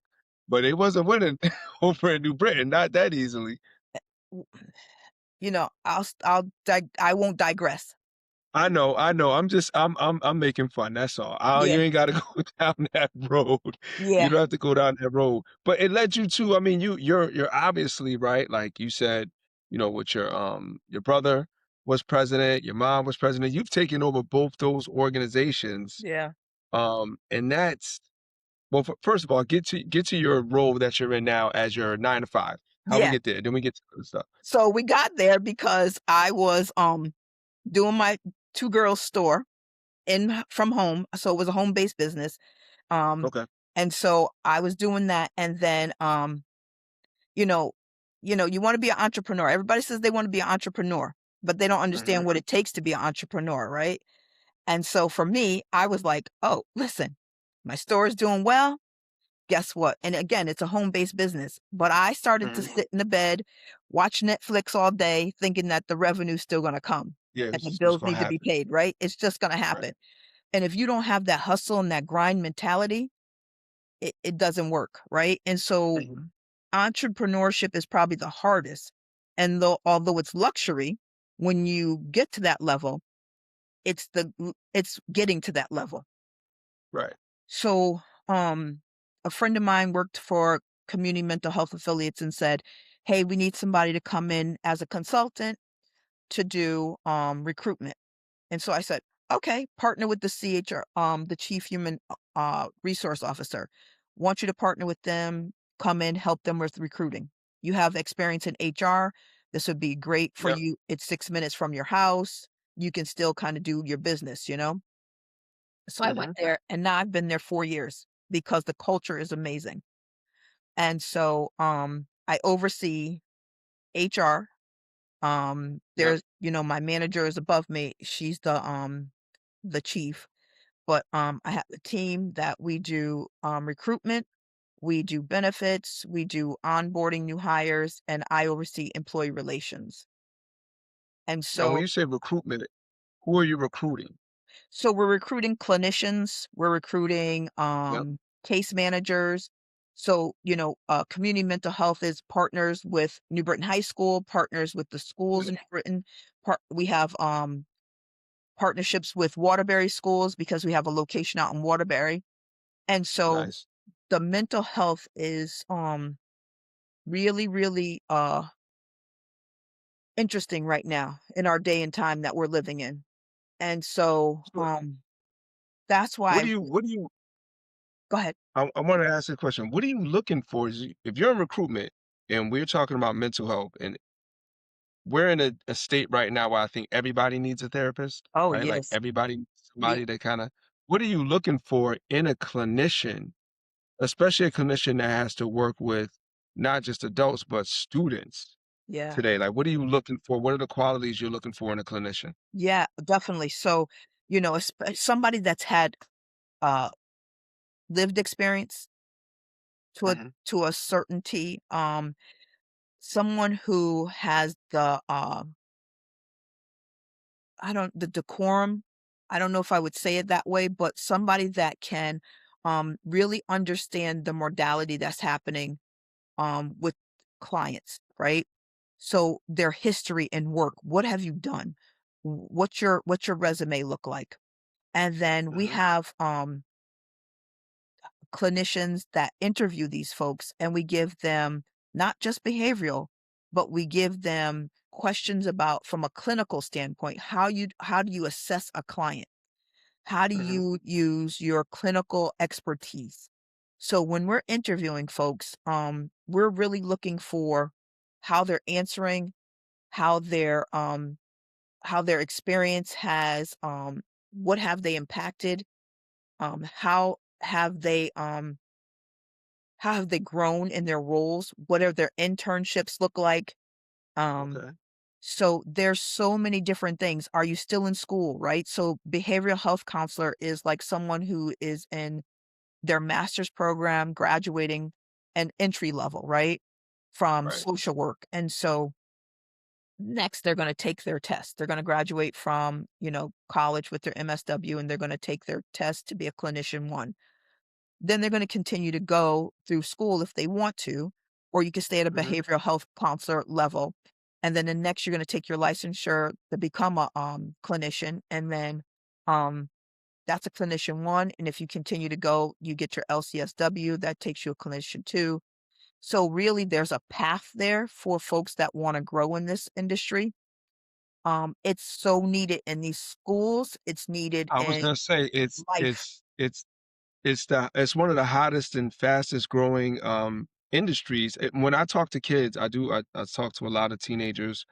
but it wasn't winning over in New Britain, not that easily. w I won't digress. I know. I'm making fun. That's all. Yeah, You ain't got to go down that road. You yeah, don't have to go down that road. But it led you to. I mean, you're obviously right. Like you said, with your brother was president, your mom was president. You've taken over both those organizations. yeah, And that's well. First of all, get to your role that you're in now as your 9 to 5. How we yeah. get there? Then we get to the stuff. So we got there because I was, doing my 2 girls store from home, so it was a home-based business, um, Okay. and so I was doing that, and then, you know you wanna be an entrepreneur. Everybody says they wanna be an entrepreneur, but they don't Hmm. understand what it takes to be an entrepreneur, right? And so for me, I was like, "Oh, listen, my store is doing well. Guess what?" And again, it's a home-based business, but I started to Hmm. sit in the bed, watch Netflix all day, thinking that the revenue's still gonna come Yeah, and the it's bills gonna need to be happen. paid, right? It's just gonna Right. happen. And if you don't have that hustle and that grind mentality, it doesn't work, right? And so Mhm. entrepreneurship is probably the hardest. And although it's luxury, when you get to that level, it's getting to that level. Right. So, a friend of mine worked for community mental health affiliates and said, "Hey, we need somebody to come in as a consultant to do recruitment." And so I said, "Okay, partner with the CHR, the Chief Human Resource Officer. Want you to partner with them, come in, help them with recruiting. You have experience in HR. This would be great for Yep. you. It's 6 minutes from your house. You can still kind of do your business, you know?" So I went Hmm. there, and now I've been there 4 years because the culture is amazing. And so I oversee HR. Yep. My manager is above me. She's the chief. But, I have a team that we do, recruitment, we do benefits, we do onboarding new hires, and I oversee employee relations. And Now, when so you say recruitment, who are you recruiting? we're recruiting clinicians, we're recruiting, Yep. case managers. So, community mental health is partners with New Britain High School, partners with the schools Yep. in New Britain. We have, partnerships with Waterbury schools because we have a location out in Waterbury. And so Nice. the mental health is, really, really, interesting right now in our day and time that we're living in. And so, So, that's why what do you? What do you? go ahead. I want to ask you a question. What are you looking for? If you're in recruitment and we're talking about mental health, and we're in a state right now where I think everybody needs a therapist, Oh, right? Like yes. everybody needs Yeah, somebody to kind of. What are you looking for in a clinician, especially a clinician that has to work with not just adults but students yeah, today? Like, what are you looking for? What are the qualities you're looking for in a clinician? yeah, definitely. So, somebody that's had, uh, lived experience to a Hmm. certainty, someone who has the decorum. I don't know if I would say it that way, but somebody that can, really understand the modality that's happening, with clients, right? So their history and work. What have you done? What's your resume look like? And then we Hmm. have clinicians that interview these folks, and we give them not just behavioral, but we give them questions about from a clinical standpoint, how do you assess a client? How do Hmm. you use your clinical expertise? So when we're interviewing folks, we're really looking for how they're answering, how they're how their experience has, what have they impacted, how have they grown in their roles, what are their internships look like, um, Okay. so there's so many different things. Are you still in school, right? So behavioral health counselor is like someone who is in their master's program, graduating and entry level, right? From Right. social work. And so next they're going to take their test. They're going to graduate from, college with their MSW and they're going to take their test to be a clinician one. Then they're going to continue to go through school if they want to, or you can stay at a Mhm. behavioral health counselor level. And then the next you're going to take your licensure to become a clinician. And then um, that's a clinician one. And if you continue to go, you get your LCSW, that takes you a clinician two. So really there's a path there for folks that want to grow in this industry. It's so needed in these schools. It's needed I was in gonna say life. it's one of the hottest and fastest growing industries. When I talk to kids, I talk to a lot of teenagers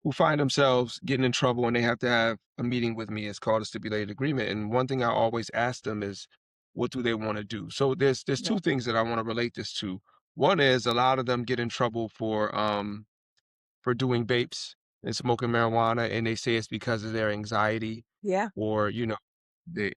who find themselves getting in trouble and they have to have a meeting with me. It's called a stipulated agreement. And one thing I always ask them is, what do they want to do? So there's Yeah. two things that I want to relate this to. One is a lot of them get in trouble for doing vapes and smoking marijuana, and they say it's because of their anxiety Yeah. or, they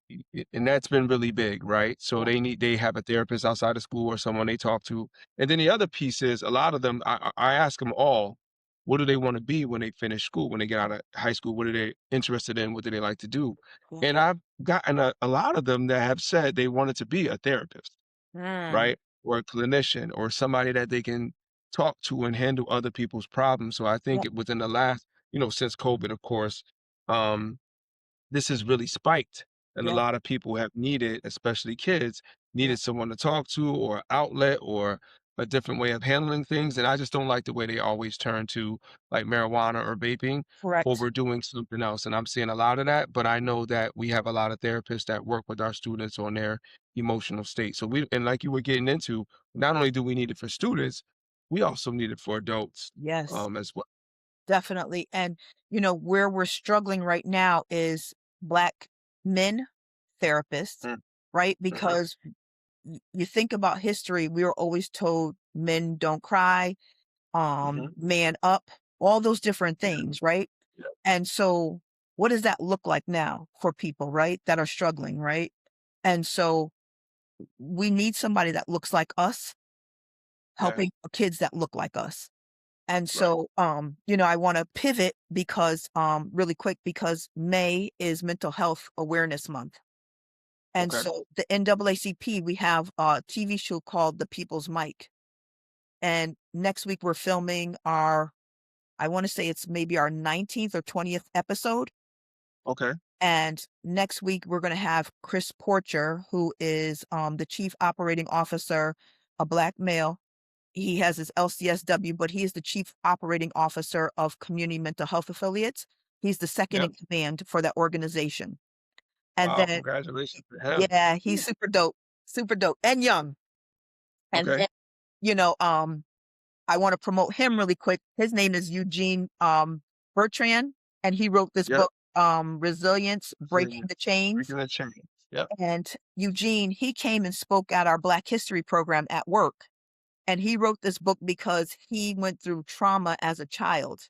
and that's been really big, right? So Yeah. they have a therapist outside of school or someone they talk to. And then the other piece is a lot of them, I ask them all, what do they want to be when they finish school, when they get out of high school? What are they interested in? What do they like to do? Yeah. And I've gotten a lot of them that have said they wanted to be a therapist, Mm, right? Or a clinician or somebody that they can talk to and handle other people's problems. So I yeah. think within the last, since COVID, of course, um, this has really spiked. And a Yeah. lot of people have needed, especially kids, Yeah. needed someone to talk to or outlet or a different way of handling things. And I just don't like the way they always turn to like marijuana or vaping Correct. over doing something else. And I'm seeing a lot of that, but I know that we have a lot of therapists that work with our students on their emotional state. And like you were getting into, not only do we need it for students, we also need it for adults Yes, as well. definitely. And, where we're struggling right now is Black men therapists, Mm, right? mhm, Because you think about history, we were always told men don't cry, mhm, man up, all those different yeah, things, right? yeah, And so what does that look like now for people, right? That are struggling, right? And so we need somebody that looks like us, yeah, helping kids that look like us. And right. so, I want to pivot because, really quick, because May is Mental Health Awareness Month. And Okay. so the NAACP, we have a TV show called The People's Mic. And next week we're filming I want to say it's maybe our 19th or 20th episode. Okay. And next week we're going to have Chris Porcher, who is the chief operating officer, a Black male. He has his LCSW, but he is the chief operating officer of Community Mental Health Affiliates. He's the second Yep. in command for that organization. And Wow, then, congratulations to him. yeah, he's Ooh, super dope and young. And okay. then, you know, um, I want to promote him really quick. His name is Eugene Bertrand, and he wrote this Yep. book, Resilience, Breaking the Resilience, Chains. breaking the chains. Yep. And Eugene, he came and spoke at our Black History program at work. And he wrote this book because he went through trauma as a child.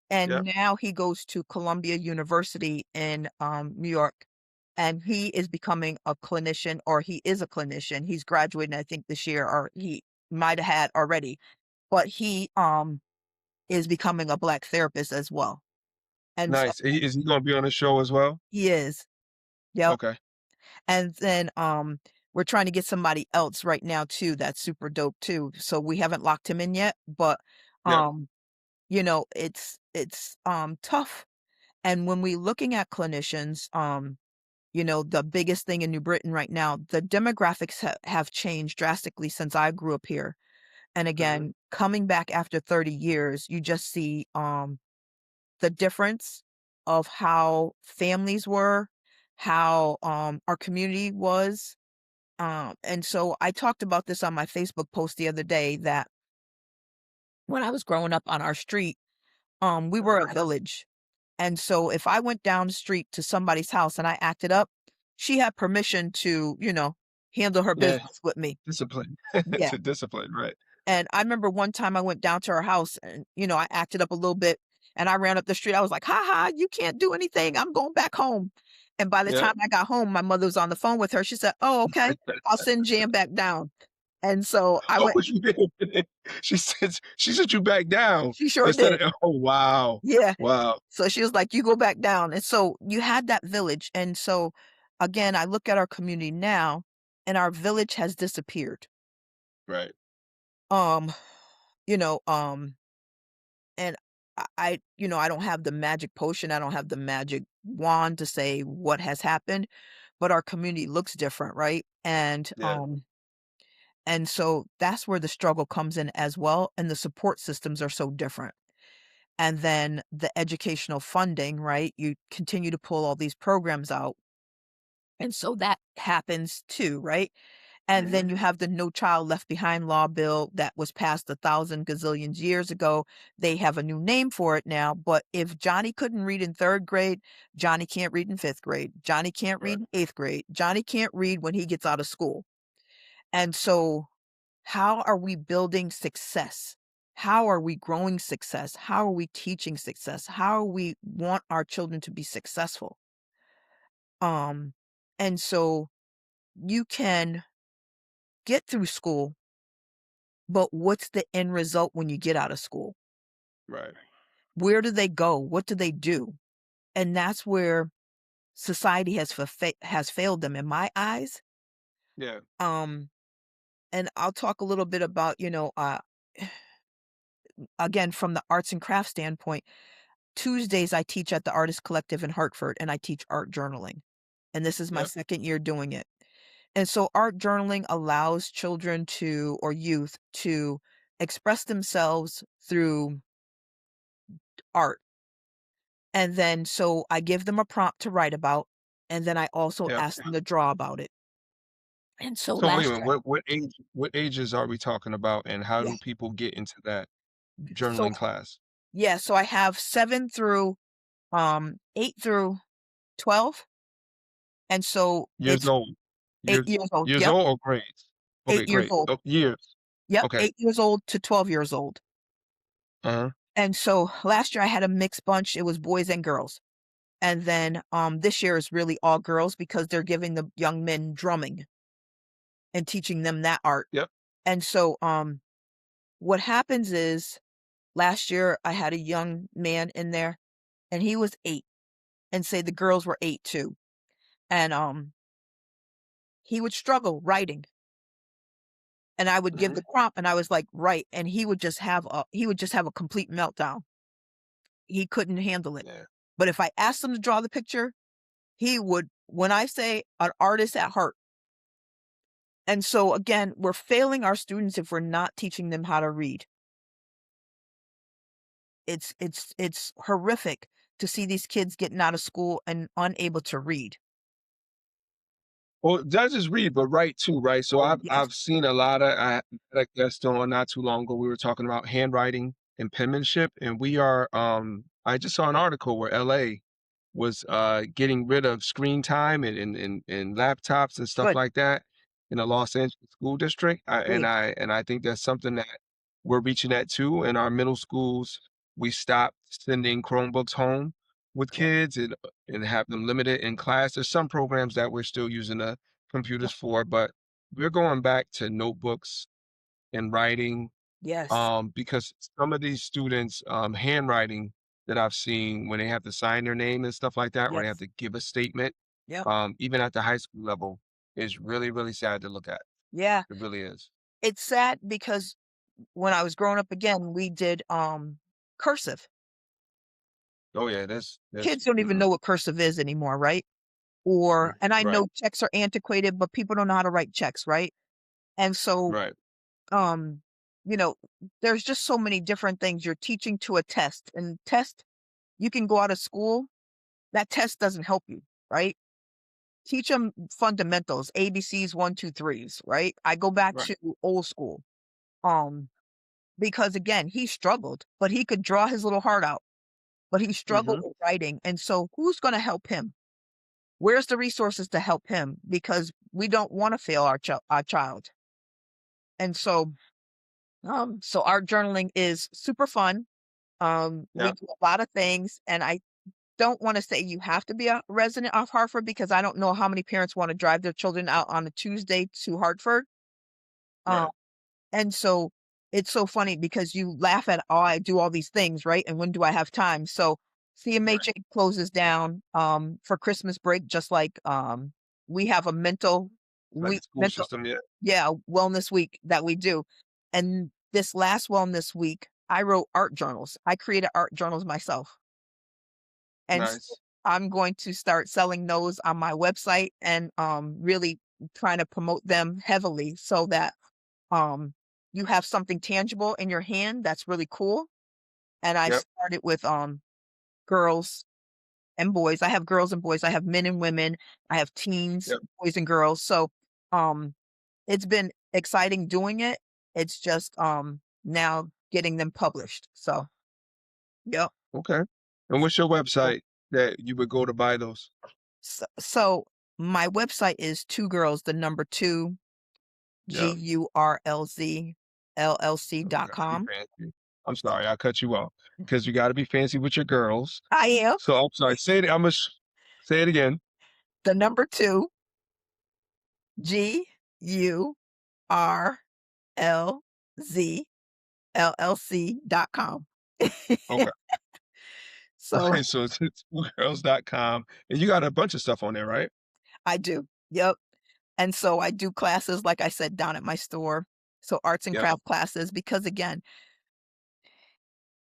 And Yep. now he goes to Columbia University in New York. And he is becoming a clinician, or he is a clinician. He's graduating, I think, this year, or he might have had already. But he is becoming a Black therapist as well. And so Nice. Is he gonna be on the show as well? he is. Yep. Okay. And then we're trying to get somebody else right now too that's super dope too. So we haven't locked him in yet, but Yep. um it's tough. And when we looking at clinicians, the biggest thing in New Britain right now, the demographics have changed drastically since I grew up here. And Mhm. again, coming back after 30 years, you just see the difference of how families were, how our community was. And so I talked about this on my Facebook post the other day that when I was growing up on our street, we were Mhm. a village. And so if I went down the street to somebody's house and I acted up, she had permission to, handle her Yeah, business with me. discipline. Yeah. To discipline, right. And I remember one time I went down to her house and, I acted up a little bit and I ran up the street. I was like, ha ha, you can't do anything. I'm going back home. And by the Yeah. time I got home, my mother was on the phone with her. She said, oh, okay, I'll send Jan back down. And so I Oh, went, she did. She sent you back down she sure instead did. of oh, wow. Yeah. Wow. So she was like, you go back down. And so you had that village. And so again, I look at our community now and our village has disappeared. Right. Um, you know, and I don't have the magic potion, I don't have the magic wand to say what has happened, but our community looks different, right? Yeah. And so that's where the struggle comes in as well, and the support systems are so different. And then the educational funding, right? You continue to pull all these programs out, and so that happens too, right? And Mhm. then you have the No Child Left Behind law bill that was passed a thousand gazillions years ago. They have a new name for it now, but if Johnny couldn't read in 3rd grade, Johnny can't read in 5th grade. Johnny can't Right. read in 8th grade. Johnny can't read when he gets out of school. And so, how are we building success? How are we growing success? How are we teaching success? How are we want our children to be successful? Um, and so you can get through school, but what's the end result when you get out of school? Right. Where do they go? What do they do? And that's where society has failed them in my eyes. Yeah. Um, and I'll talk a little bit about, again, from the arts and crafts standpoint. Tuesdays, I teach at the Artist Collective in Hartford, and I teach art journaling. And this is my Yep. 2nd year doing it. And so art journaling allows children to or youth to express themselves through art. And then so I give them a prompt to write about, and then I also Yep. ask them to draw about it. And so So wait a last minute, year what ages are we talking about, and how yeah, do people get into that so journaling class? yeah, so I have 7 through, 8 through 12, and so Years it's old. 8 Years years old. years Yep, old or grades? 8 Okay, years great. old. Oh, years. Yep, Okay. 8 years old to 12 years old. Uh-huh. And so last year I had a mixed bunch, it was boys and girls. And then, this year is really all girls because they're giving the young men drumming and teaching them that art. Yep. And so, what happens is last year I had a young man in there and he was 8 and say the girls were 8 too. And, he would struggle writing and I would give Mhm. the prompt and I was like, "Write," and he would just have a complete meltdown. He couldn't handle it. Yeah. But if I asked him to draw the picture, he would when I say an artist at heart. And so again, we're failing our students if we're not teaching them how to read. It's horrific to see these kids getting out of school and unable to read. Well, not just read, but write too, right? So Oh, I've yes. seen a lot of I had a guest on not too long ago. We were talking about handwriting and penmanship, and we are I just saw an article where LA was getting rid of screen time and laptops and stuff Good, like that in the Los Angeles school district. big. And I think that's something that we're reaching at too in our middle schools. We stopped sending Chromebooks home with Yep, kids and have them limited in class. There's some programs that we're still using the yep, computers for, but we're going back to notebooks and writing yes, because some of these students handwriting that I've seen when they have to sign their name and stuff like that, or they have yes, to give a statement, yep, even at the high school level, is really, really sad to look at. yeah. It really is. It's sad because when I was growing up again, we did, cursive. Oh yeah, that's Kids don't even know what cursive is anymore, right? Or and I right, know checks are antiquated, but people don't know how to write checks, right? And so, right, um, you know, there's just so many different things. You're teaching to a test, and test you can go out of school, that test doesn't help you, right? Teach them fundamentals, ABCs, 1, 2, 3s, right? I go back right. to old school, um, because again, he struggled, but he could draw his little heart out. but he struggled Mhm. with writing. And so who's going to help him? Where's the resources to help him? Because we don't want to fail our child. And so art journaling is super fun. We Yeah. do a lot of things, and I don't want to say you have to be a resident of Hartford because I don't know how many parents want to drive their children out on a Tuesday to Hartford. Um, Right. and so it's so funny because you laugh at, oh, I do all these things, right? And when do I have time? So Right. CMHA closes down for Christmas break, just like we have a Like the school mental, system, yeah. yeah, wellness week that we do. And this last wellness week, I wrote art journals. I created art journals myself. And so Nice. I'm going to start selling those on my website and really trying to promote them heavily so that um, you have something tangible in your hand that's really cool. And I Yep. started with girls and boys. I have girls and boys. I have men and women. I have teens, Yep. boys and girls. So um, it's been exciting doing it. It's just now getting them published. So yep. Okay. And what's your Cool. website that you would go to buy those? So my website is two girls, the number two, Yeah. You gotta be GURLZ.com. fancy. I'm sorry, I cut you off because you gotta be fancy with your girls. I am So I'm sorry, say it Imma say it again. the number two, GURLZ.com. Okay. So Okay, so it's girls.com, and you got a bunch of stuff on there, right? I do. Yep. And so I do classes, like I said, down at my store. So arts and Yep. craft classes, because again,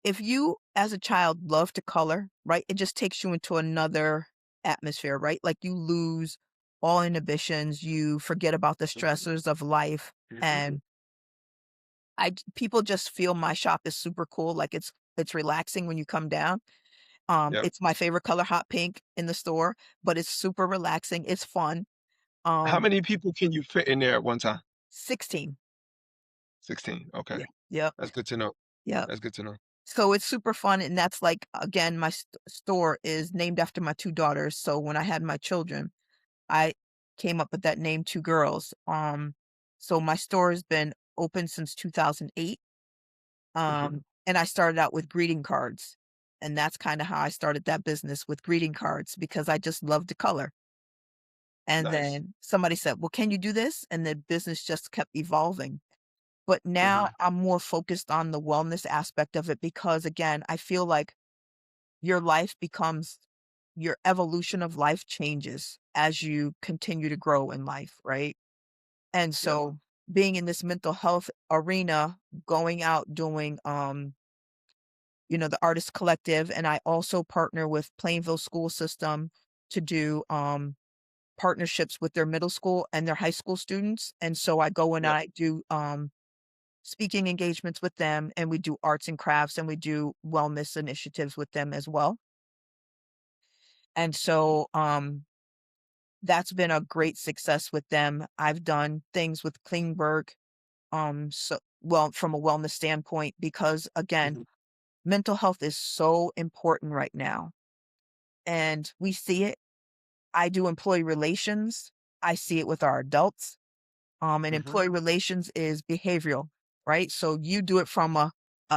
if you as a child love to color, right, it just takes you into another atmosphere, right? Like you lose all inhibitions, you forget about the Mhm. stressors of life. Mhm. And people just feel my shop is super cool. Like it's relaxing when you come down. Yep. It's my favorite color, hot pink in the store, but it's super relaxing. It's fun. How Um, many people can you fit in there at one time? 16. 16, okay. Yeah. Yep. That's good to know. Yep. That's good to know. So it's super fun, and that's like again, my store is named after my two daughters. So when I had my children, I came up with that name, two girls. So my store has been open since 2008. Mhm. And I started out with greeting cards, and that's kind of how I started that business with greeting cards because I just loved the color. And Nice. then somebody said, "Well, can you do this?" And the business just kept evolving. But now Mhm. I'm more focused on the wellness aspect of it because again, I feel like your life becomes your evolution of life changes as you continue to grow in life, right? And Yep. so being in this mental health arena, going out doing the artist collective, and I also partner with Plainville school system to do partnerships with their middle school and their high school students. And so I go and Yep. I do speaking engagements with them, and we do arts and crafts, and we do wellness initiatives with them as well. And so that's been a great success with them. I've done things with Klingberg, so well, from a wellness standpoint, because again, Mhm. mental health is so important right now. And we see it. I do employee relations. I see it with our adults. And Mhm. employee relations is behavioral, right? So you do it from a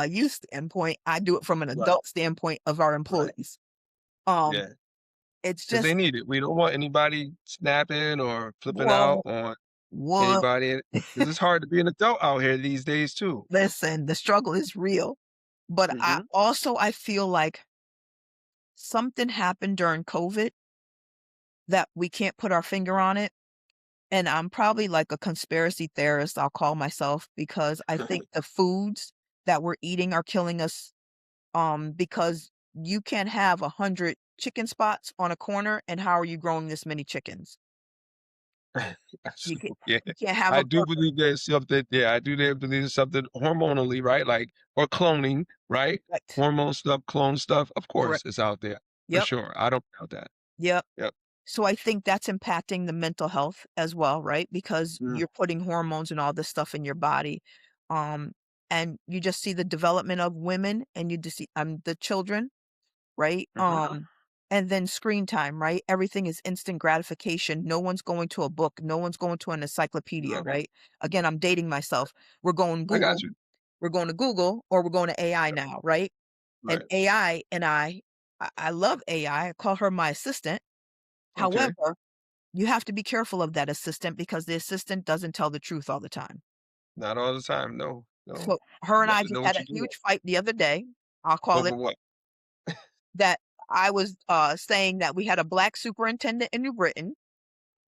youth standpoint. I do it from an Right. adult standpoint of our Right. employees. Um, Yeah. it's Because they just need it. We don't want anybody snapping or flipping out whoa, on whoa. anybody. Because it's hard to be an adult out here these days too. Listen, the struggle is real. But Mhm. I feel like something happened during COVID that we can't put our finger on it. And I'm probably like a conspiracy theorist, I'll call myself, because I think the foods that we're eating are killing us. Because you can have 100 chicken spots on a corner, and how are you growing this many chickens? So, You can yeah. you can't have I a do burger. believe there's something I do there believe there's something hormonally, right? Like or cloning, right? Correct. Hormone stuff, clone stuff, of course, Correct. it's out there for Yep. sure. I don't doubt that. Yep. Yep. So I think that's impacting the mental health as well, right? Because Mm. you're putting hormones and all this stuff in your body. Um, and you just see the development of women and you just see the children. right? Mhm. And then screen time, right? Everything is instant gratification. No one's going to a book. No one's going to an encyclopedia, No, right? Again, I'm dating myself. We're going I got Google. you. We're going to Google or we're going to AI Yep, now, right? And right. AI and I love AI. I call her my assistant. Okay. However, you have to be careful of that assistant because the assistant doesn't tell the truth all the time. Not all the time. No, no. So her You and have I to just know had what a you're doing. huge fight the other day. I'll call it Over what? that. I was saying that we had a black superintendent in New Britain.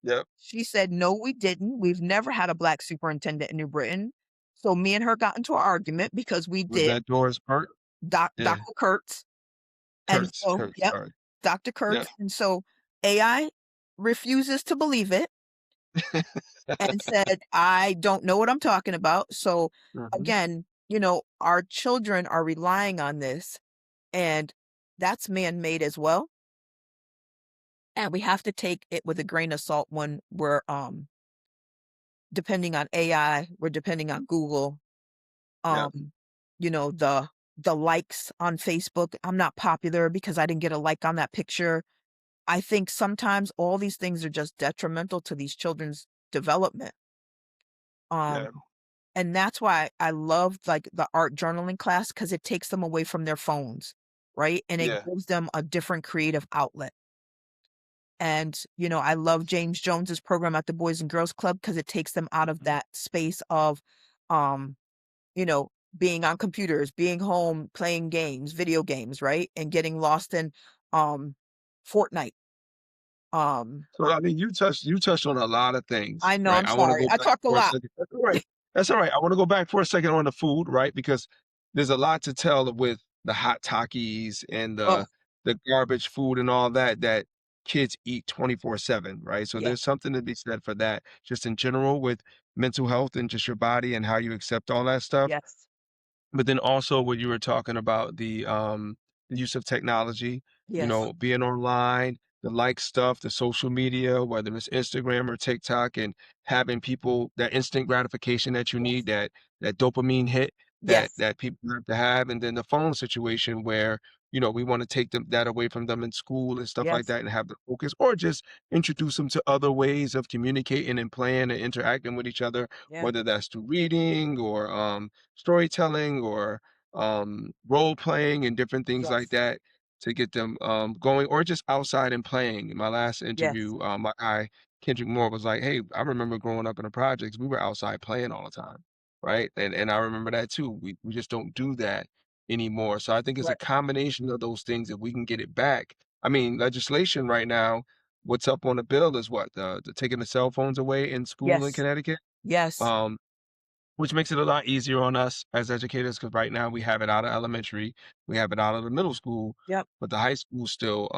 Yep. She said, "No, we didn't. We've never had a black superintendent in New Britain." So me and her got into an argument because we Was did. that Doris Park? Yeah. Dr. Kurtz. And Kurtz. so, Kurtz. yep, Sorry. Dr. Yeah. Kurtz. And so AI refuses to believe it and said, "I don't know what I'm talking about." So Mhm. again, our children are relying on this, and that's man-made as well. And we have to take it with a grain of salt when we're depending on AI, we're depending on Google. Yep. Um, the likes on Facebook. I'm not popular because I didn't get a like on that picture. I think sometimes all these things are just detrimental to these children's development. Um, Yeah. and that's why I love like the art journaling class because it takes them away from their phones, right? And it Yeah. gives them a different creative outlet. And, I love James Jones's program at the Boys and Girls Club because it takes them out of Mhm. that space of, um, you know, being on computers, being home, playing games, video games, right? And getting lost in um Fortnite. Um, So I mean, you touched on a lot of things, I know, right? I'm I want to sorry. go I back talked a for a lot. second. That's all right. That's all right. I want to go back for a second on the food, right? Because there's a lot to tell with the hot Takis and Oh, the garbage food and all that that kids eat 24/7, right? So yeah. there's something to be said for that, just in general with mental health and just your body and how you accept all that stuff. Yes. But then also what you were talking about, the use of technology, Yes. being online, the like stuff, the social media, whether it's Instagram or TikTok, and having people that instant gratification that you need, Yes. that dopamine hit that Yes. that people have to have, and then the phone situation where, we want to take them that away from them in school and stuff like Yes. that and have the focus, or just introduce them to other ways of communicating and playing and interacting with each other, Yeah. whether that's through reading or storytelling or role playing and different things like Yes. that to get them going or just outside and playing. In my last Yes. interview, my guy Kendrick Moore was like, "Hey, I remember growing up in the projects, we were outside playing all the time, right?" And I remember that too. We just don't do that anymore. So I think it's a Right. combination of those things if we can get it back. I mean, legislation right now, what's up on the bill is what the taking the cell phones away in school in Yes. Connecticut. Yes. Um, which makes it a lot easier on us as educators, because right now we have it out of elementary, we have it out of the middle school, Yep. but the high school still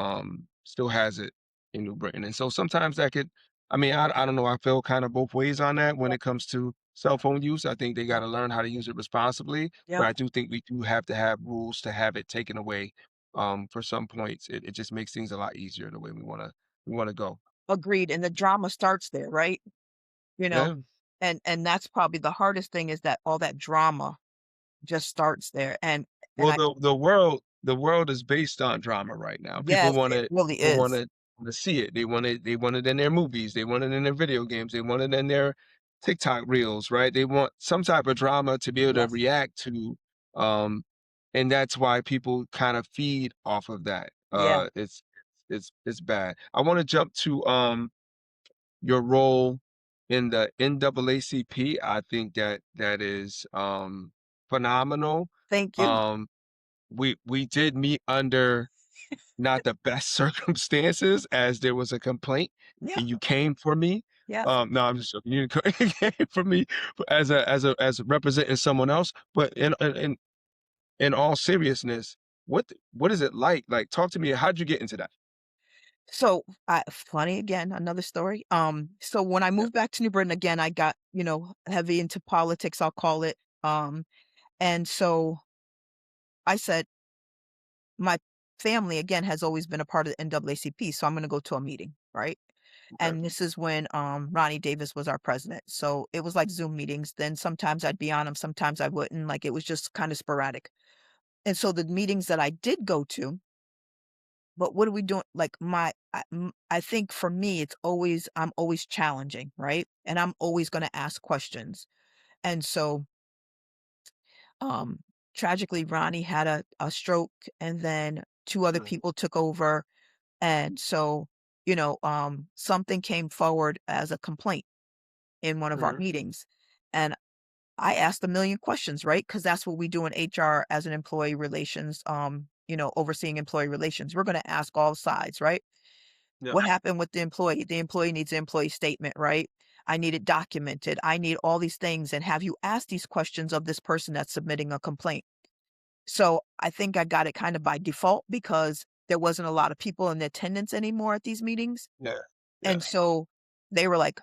has it in New Britain. And so sometimes that could I mean, I don't know, I feel kind of both ways on that when Yep. it comes to cell phone use. I think they Yep. gotta learn how to use it responsibly, but Yep. I do think we do have to have rules to have it taken away, for some points. It just makes things a lot easier the way we wanna go. Agreed. And the drama starts there, right? You know, Yeah. and that's probably the hardest thing is that all that drama just starts there. And Well, I the world is based on drama right now. People yes, it wanna really people is. wanna see it. They want it in their movies, they want it in their video games, they want it in their TikTok reels, right? They want some type of drama to be able to Yes. react to, um, and that's why people kind of feed off of that. Yeah. It's bad. I wanna jump to, your role in the NAACP. I think that is, phenomenal. Thank you. Um we did meet under not the best circumstances as there was a complaint Yeah. and you came for me. Yes. No, I'm just joking. You you came for me as representing someone else. But in all seriousness, what is it like? Like, talk to me. How'd you get into that? So, funny again, another story. So when I Yeah. moved back to New Britain again, I got, heavy into politics, I'll call it. And so I said, my family again has always been a part of the NAACP, so I'm going to go to a meeting, right? Okay. And this is when Ronnie Davis was our president. So it was like Zoom meetings. Then sometimes I'd be on them, sometimes I wouldn't. Like it was just kind of sporadic. And so the meetings that I did go to, but what are we doing? Like I think for me, I'm always challenging, right? And I'm always going to ask questions. And so, um, tragically, Ronnie had a stroke, and then two other Mhm, people took over. And so, something came forward as a complaint in one of our mhm, meetings. And I asked a million questions, right? Because that's what we do in HR as an employee relations, overseeing employee relations. We're going to ask all sides, right? yep, What happened with the employee? The employee needs an employee statement, right? I need it documented. I need all these things. And have you asked these questions of this person that's submitting a complaint? So I think I got it kind of by default because there wasn't a lot of people in attendance anymore at these meetings. yeah, And yes, so they were like,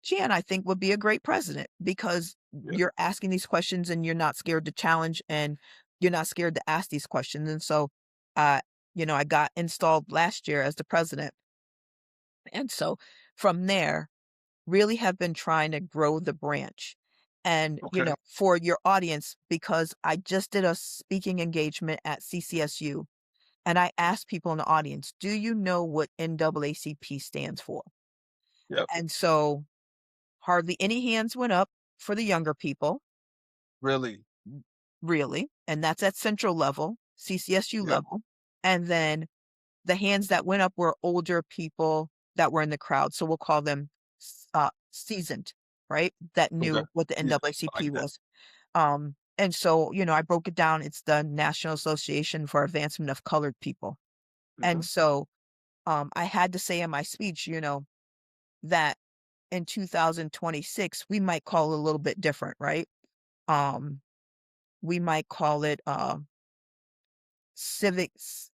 Jan, I think would be a great president because yep, you're asking these questions and you're not scared to challenge and you're not scared to ask these questions. And so, uh, I got installed last year as the president. And so from there, really have been trying to grow the branch. And, okay, for your audience, because I just did a speaking engagement at CCSU and I asked people in the audience, do you know what NAACP stands for? yep, And so hardly any hands went up for the younger people, really, really, and that's at central level, CCSU yep, level. And then the hands that went up were older people that were in the crowd, so we'll call them seasoned, right? That okay, knew what the yes, I NAACP like that, was. And so, I broke it down. It's the National Association for Advancement of Colored People. And mhm, so, I had to say in my speech, that in 2026, we might call it a little bit different, right? Um, we might call it civics,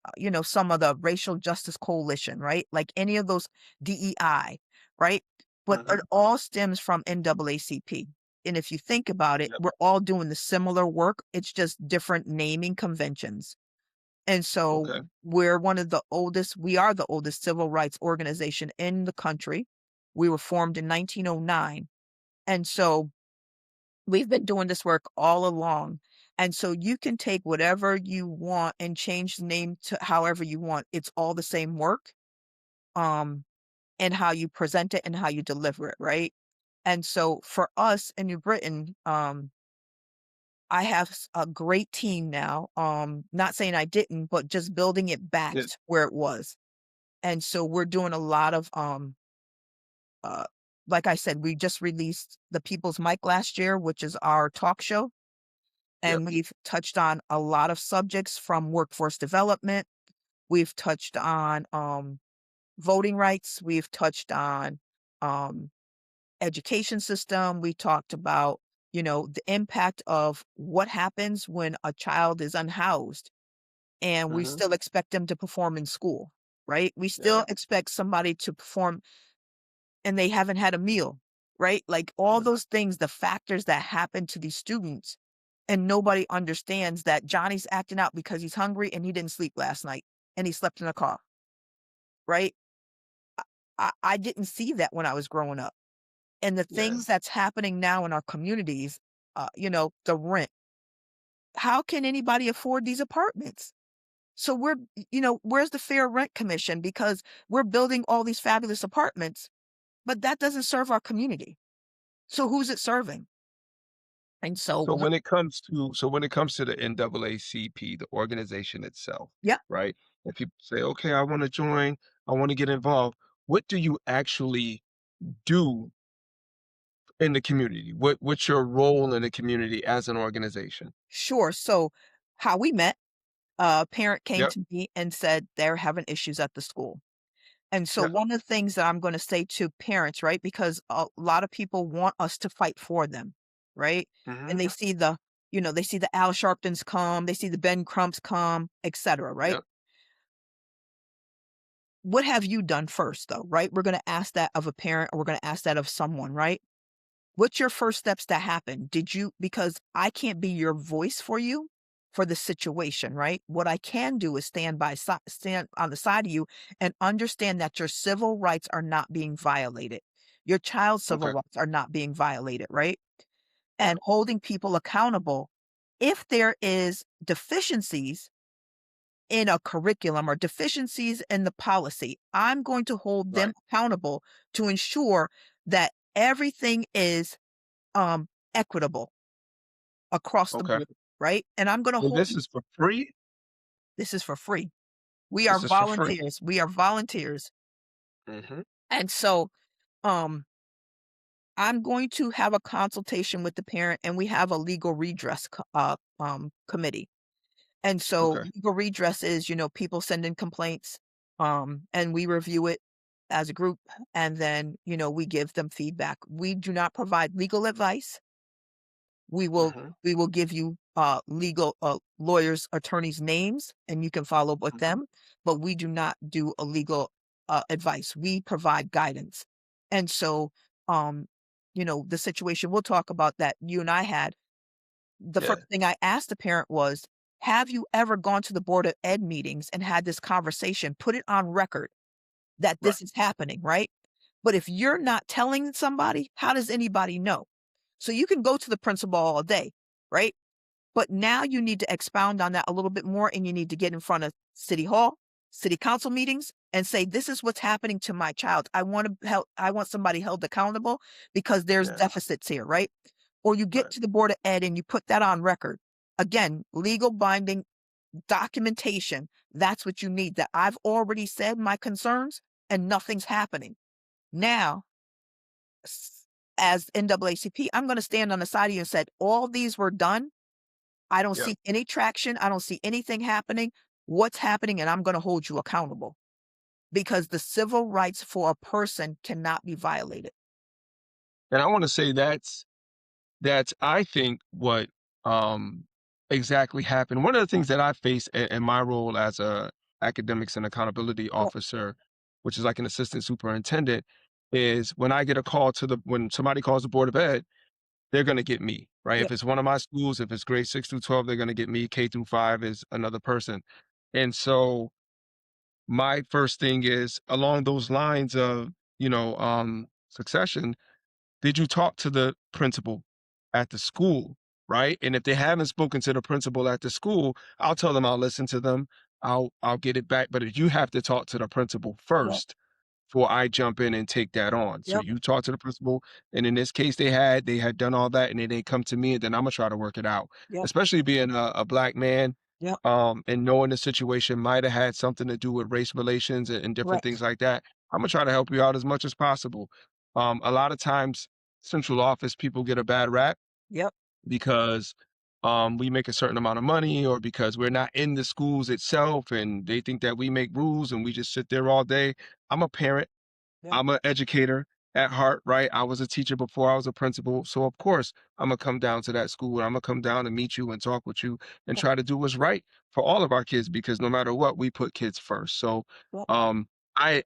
some of the racial justice coalition, right? Like any of those DEI, right? But it mhm, all stems from NAACP. And if you think about it, yep, we're all doing the similar work. It's just different naming conventions. And so okay, we are the oldest civil rights organization in the country. We were formed in 1909. And so we've been doing this work all along. And so you can take whatever you want and change the name to however you want. It's all the same work, um, and how you present it and how you deliver it, right? And so for us in New Britain, I have a great team now. Not saying I didn't, but just building it back yeah, to where it was. And so we're doing a lot of uh like I said, we just released The People's Mic last year, which is our talk show. yep, And we've touched on a lot of subjects from workforce development. We've touched on voting rights. We've touched on um, education system. We talked about, the impact of what happens when a child is unhoused and we mhm, still expect them to perform in school, right? We yeah, still expect somebody to perform and they haven't had a meal, right? Like all yeah, those things, the factors that happen to these students, and nobody understands that Johnny's acting out because he's hungry and he didn't sleep last night and he slept in a car, right? I didn't see that when I was growing up. And the yeah, things that's happening now in our communities, the rent. How can anybody afford these apartments? So where's the fair rent commission? Because we're building all these fabulous apartments, but that doesn't serve our community. So who's it serving? And so, so when it comes to the NAACP, the organization itself, yeah, right? And people say, "Okay, I wanna join, I wanna get involved." What do you actually do in the community? What's your role in the community as an organization? sure. So how we met, a parent came Yep, to me and said they're having issues at the school. And so yep, one of the things that I'm going to say to parents, right? Because a lot of people want us to fight for them, right? And mhm, they see the Al Sharptons come, they see the Ben Crumps come, etc., right? yep, What have you done first though, right? We're going to ask that of a parent or we're going to ask that of someone, right? What's your first steps that happen? Because I can't be your voice for you for the situation, right? What I can do is stand on the side of you and understand that your civil rights are not being violated. Your child's civil okay, rights are not being violated, right? yep, And holding people accountable if there is deficiencies in a curriculum or deficiencies in the policy, I'm going to hold them Right. accountable to ensure that everything is equitable across the Okay. board, right? And I'm going to And hold this is for free? this is for free. We are This is for free. volunteers. We are volunteers. Mhm. And so um I'm going to have a consultation with the parent, and we have a legal redress committee. And so Okay. legal redress is, people send in complaints, and we review it as a group, and then, we give them feedback. We do not provide legal advice. We will Mhm. we will give you legal lawyers, attorneys' names, and you can follow up with Mhm. them, but we do not do a legal advice. We provide guidance. And so um, the situation we'll talk about that you and I had, the Yeah. first thing I asked the parent was, have you ever gone to the Board of Ed meetings and had this conversation? Put it on record that Right. this is happening, right? But if you're not telling somebody, how does anybody know? So you can go to the principal all day, right? But now you need to expound on that a little bit more, and you need to get in front of city hall, city council meetings, and say, this is what's happening to my child. I want somebody held accountable because there's Yeah. deficits here, right? Or you get Right. to the Board of Ed and you put that on record. Again, legal binding documentation. That's what you need. That I've already said my concerns and nothing's happening. Now, s- as NAACP, I'm going to stand on the side of you and said, all these were done. I don't Yep. see any traction. I don't see anything happening. What's happening? And I'm going to hold you accountable because the civil rights for a person cannot be violated. And I wanna say that's I think what, um, exactly happened. One of the things that I face in my role as a academics and accountability Yep. officer, which is like an assistant superintendent, is when I get a call when somebody calls the Board of Ed, they're gonna get me, right? If Yep. it's one of my schools, if it's grade 6 through 12, they're gonna get me. K through 5 is another person. And so my first thing is along those lines of, succession, did you talk to the principal at the school, right? And if they haven't spoken to the principal at the school, I'll tell them I'll listen to them. I'll get it back. But if you have to talk to the principal Yep. first before I jump in and take that on. So Yep. you talk to the principal, and in this case, they had done all that, and then they come to me, and then I'm gonna try to work it out. Yep. Especially being a black man, Yep. and knowing the situation might have had something to do with race relations and different things Correct. like that. I'm gonna try to help you out as much as possible. A lot of times, central office people get a bad rap Yep. because we make a certain amount of money or because we're not in the schools itself and they think that we make rules and we just sit there all day. I'm a parent. Yep. I'm an educator at heart, right? I was a teacher before I was a principal. So of course I'm gonna come down to that school and I'm gonna come down and meet you and talk with you and Yep. try to do what's right for all of our kids because no matter what, we put kids first. So Yep. um I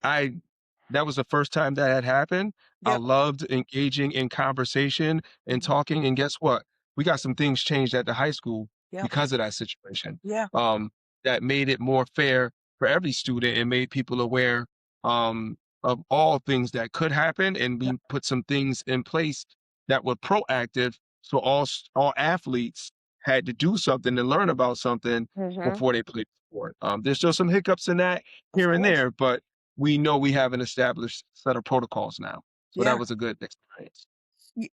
that was the first time that had happened. I Yep. loved engaging in conversation and Mhm. talking. And guess what? We got some things changed at the high school Yep. because of that situation. Yeah. Um, that made it more fair for every student and made people aware of all things that could happen. And Yep. we put some things in place that were proactive. So all athletes had to do something and learn about something Mhm. before they played sport. There's still some hiccups in that Of here and course. there, but we know we have an established set of protocols now. So that Yeah. was a good experience.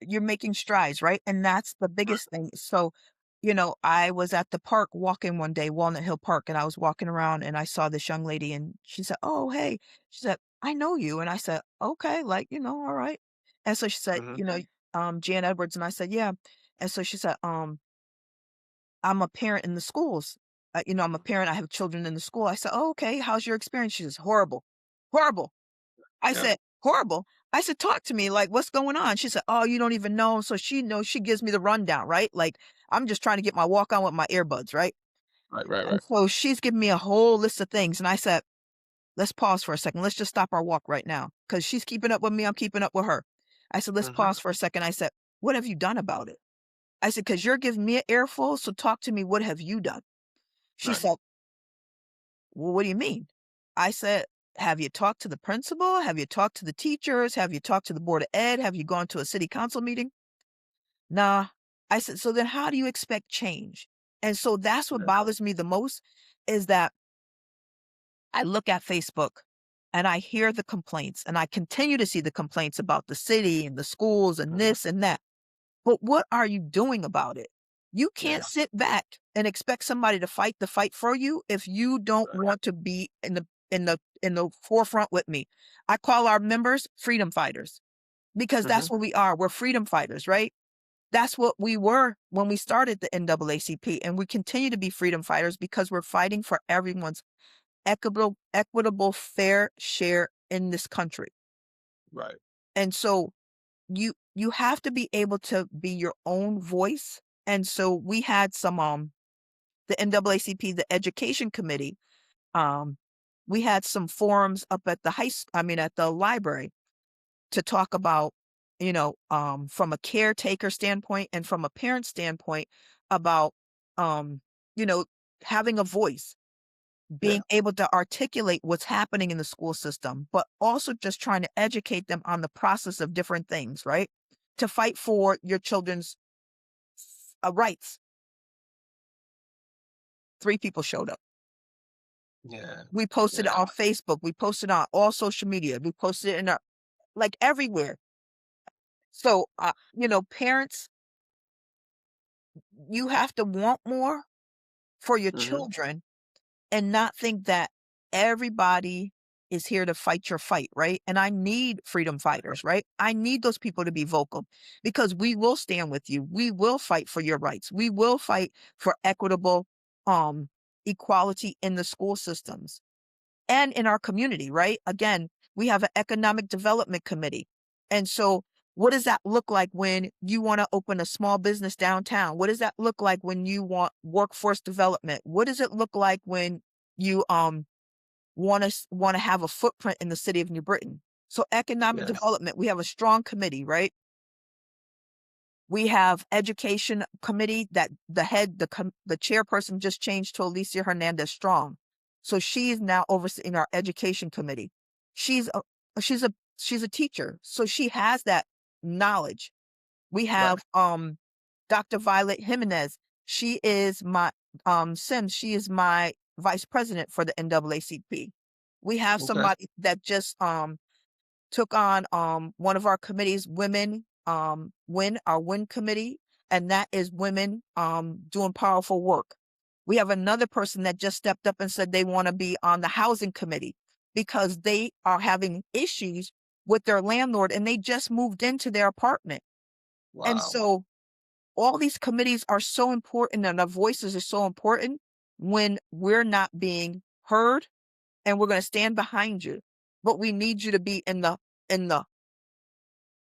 You're making strides, right? And that's the Right. biggest thing. So, I was at the park walking one day, Walnut Hill Park, and I was walking around and I saw this young lady and she said, "Oh, hey." She said, "I know you." And I said, "Okay, like, all right." And so she said, Mhm. Jan Edwards. And I said, "Yeah." And so she said, "I'm a parent in the schools. I'm a parent. I have children in the school." I said, "Oh, okay. How's your experience?" She says, "Horrible. Horrible." I Yeah. said, "Horrible?" I said, "Talk to me, like, what's going on?" She said, "Oh, you don't even know." So she knows, she gives me the rundown, right? Like, I'm just trying to get my walk on with my earbuds, right? Right, right, And right. so she's giving me a whole list of things, and I said, "Let's pause for a second. Let's just stop our walk right now, because she's keeping up with me, I'm keeping up with her." I said, "Let's Mhm. pause for a second." I said, "What have you done about it?" I said, "'Cause you're giving me an earful, so talk to me, what have you done?" She Right. said, "Well, what do you mean?" I said, "Have you talked to the principal? Have you talked to the teachers? Have you talked to the Board of Ed? Have you gone to a city council meeting?" "Nah." I said, "So then how do you expect change?" And so that's what Yeah. bothers me the most is that I look at Facebook and I hear the complaints and I continue to see the complaints about the city and the schools and Mhm. this and that. But what are you doing about it? You can't Yeah. sit back and expect somebody to fight the fight for you if you don't Right. want to be in the forefront with me. I call our members freedom fighters because Mhm. that's what we are. We're freedom fighters, right? That's what we were when we started the NAACP, and we continue to be freedom fighters because we're fighting for everyone's equitable fair share in this country. Right. And so you have to be able to be your own voice. And so we had some the NAACP, the education committee, um we had some forums up at the at the library to talk about, from a caretaker standpoint and from a parent standpoint about um you know having a voice, Yeah. being able to articulate what's happening in the school system, but also just trying to educate them on the process of different things, right? To fight for your children's rights. Three people showed up. Yeah. We posted it Yeah. on Facebook. We posted on all social media. We posted it in our, like, everywhere. So, parents, you have to want more for your Mhm. children and not think that everybody is here to fight your fight, right? And I need freedom fighters, right? I need those people to be vocal because we will stand with you. We will fight for your rights. We will fight for equitable um equality in the school systems and in our community, right? Again, we have an economic development committee. And so what does that look like when you want to open a small business downtown? What does that look like when you want workforce development? What does it look like when you want to have a footprint in the city of New Britain? So economic Yeah. development, we have a strong committee, right? We have education committee that the chairperson just changed to Alicia Hernandez Strong. So she's now overseeing our education committee. She's a she's a she's a teacher, so she has that knowledge. We Right. have Dr. Violet Jimenez. She is my Sims. She is my vice president for the NAACP. We have Okay. somebody that just took on one of our committees, WIN committee, and that is women doing powerful work. We have another person that just stepped up and said they want to be on the housing committee because they are having issues with their landlord and they just moved into their apartment. And Wow. so all these committees are so important and our voices are so important when we're not being heard, and we're going to stand behind you. But we need you to be in In the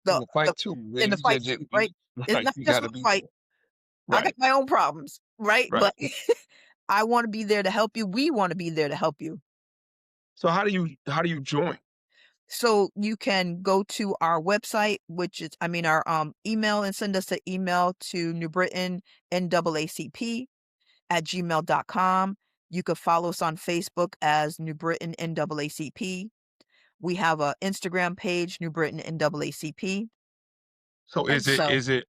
the the fight too. in the fight too, right? It's Right. not You just gotta my be fight. there. I got Right. my own problems, right? Right. But I wanna be there to help you. We wanna be there to help you. So how do you join? So you can go to our website, which is our, email, and send us an email to New Britain NAACP at gmail.com. You could follow us on Facebook as New Britain NAACP. We have a Instagram page, New Britain NAACP. So And so is it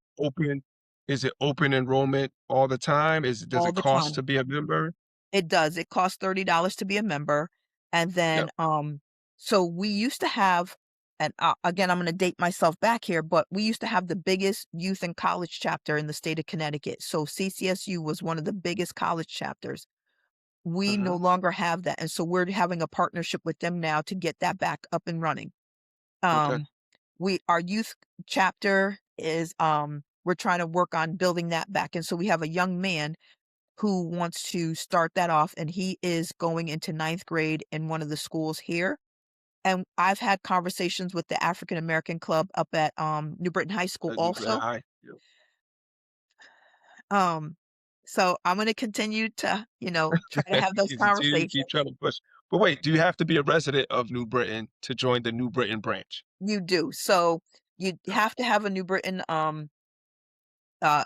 open enrollment all the time? Does all it the cost time. to be a member? It does. It costs $30 to be a member. And Yeah. then, so we used to have, and again, I'm going to date myself back here, but we used to have the biggest youth and college chapter in the state of Connecticut. So CCSU was one of the biggest college chapters. We no Mhm. longer have that. And so we're having a partnership with them now to get that back up and running. Okay. Um, our youth chapter is, we're trying to work on building that back. And so we have a young man who wants to start that off, and he is going into ninth grade in one of the schools here. And I've had conversations with the African American Club up at New Britain High School New Britain also. High. Yeah. Um, so I'm going to continue to, try to have those Keep conversations. trying to push. But wait, do you have to be a resident of New Britain to join the New Britain branch? You do. So you Yeah. have to have a New Britain uh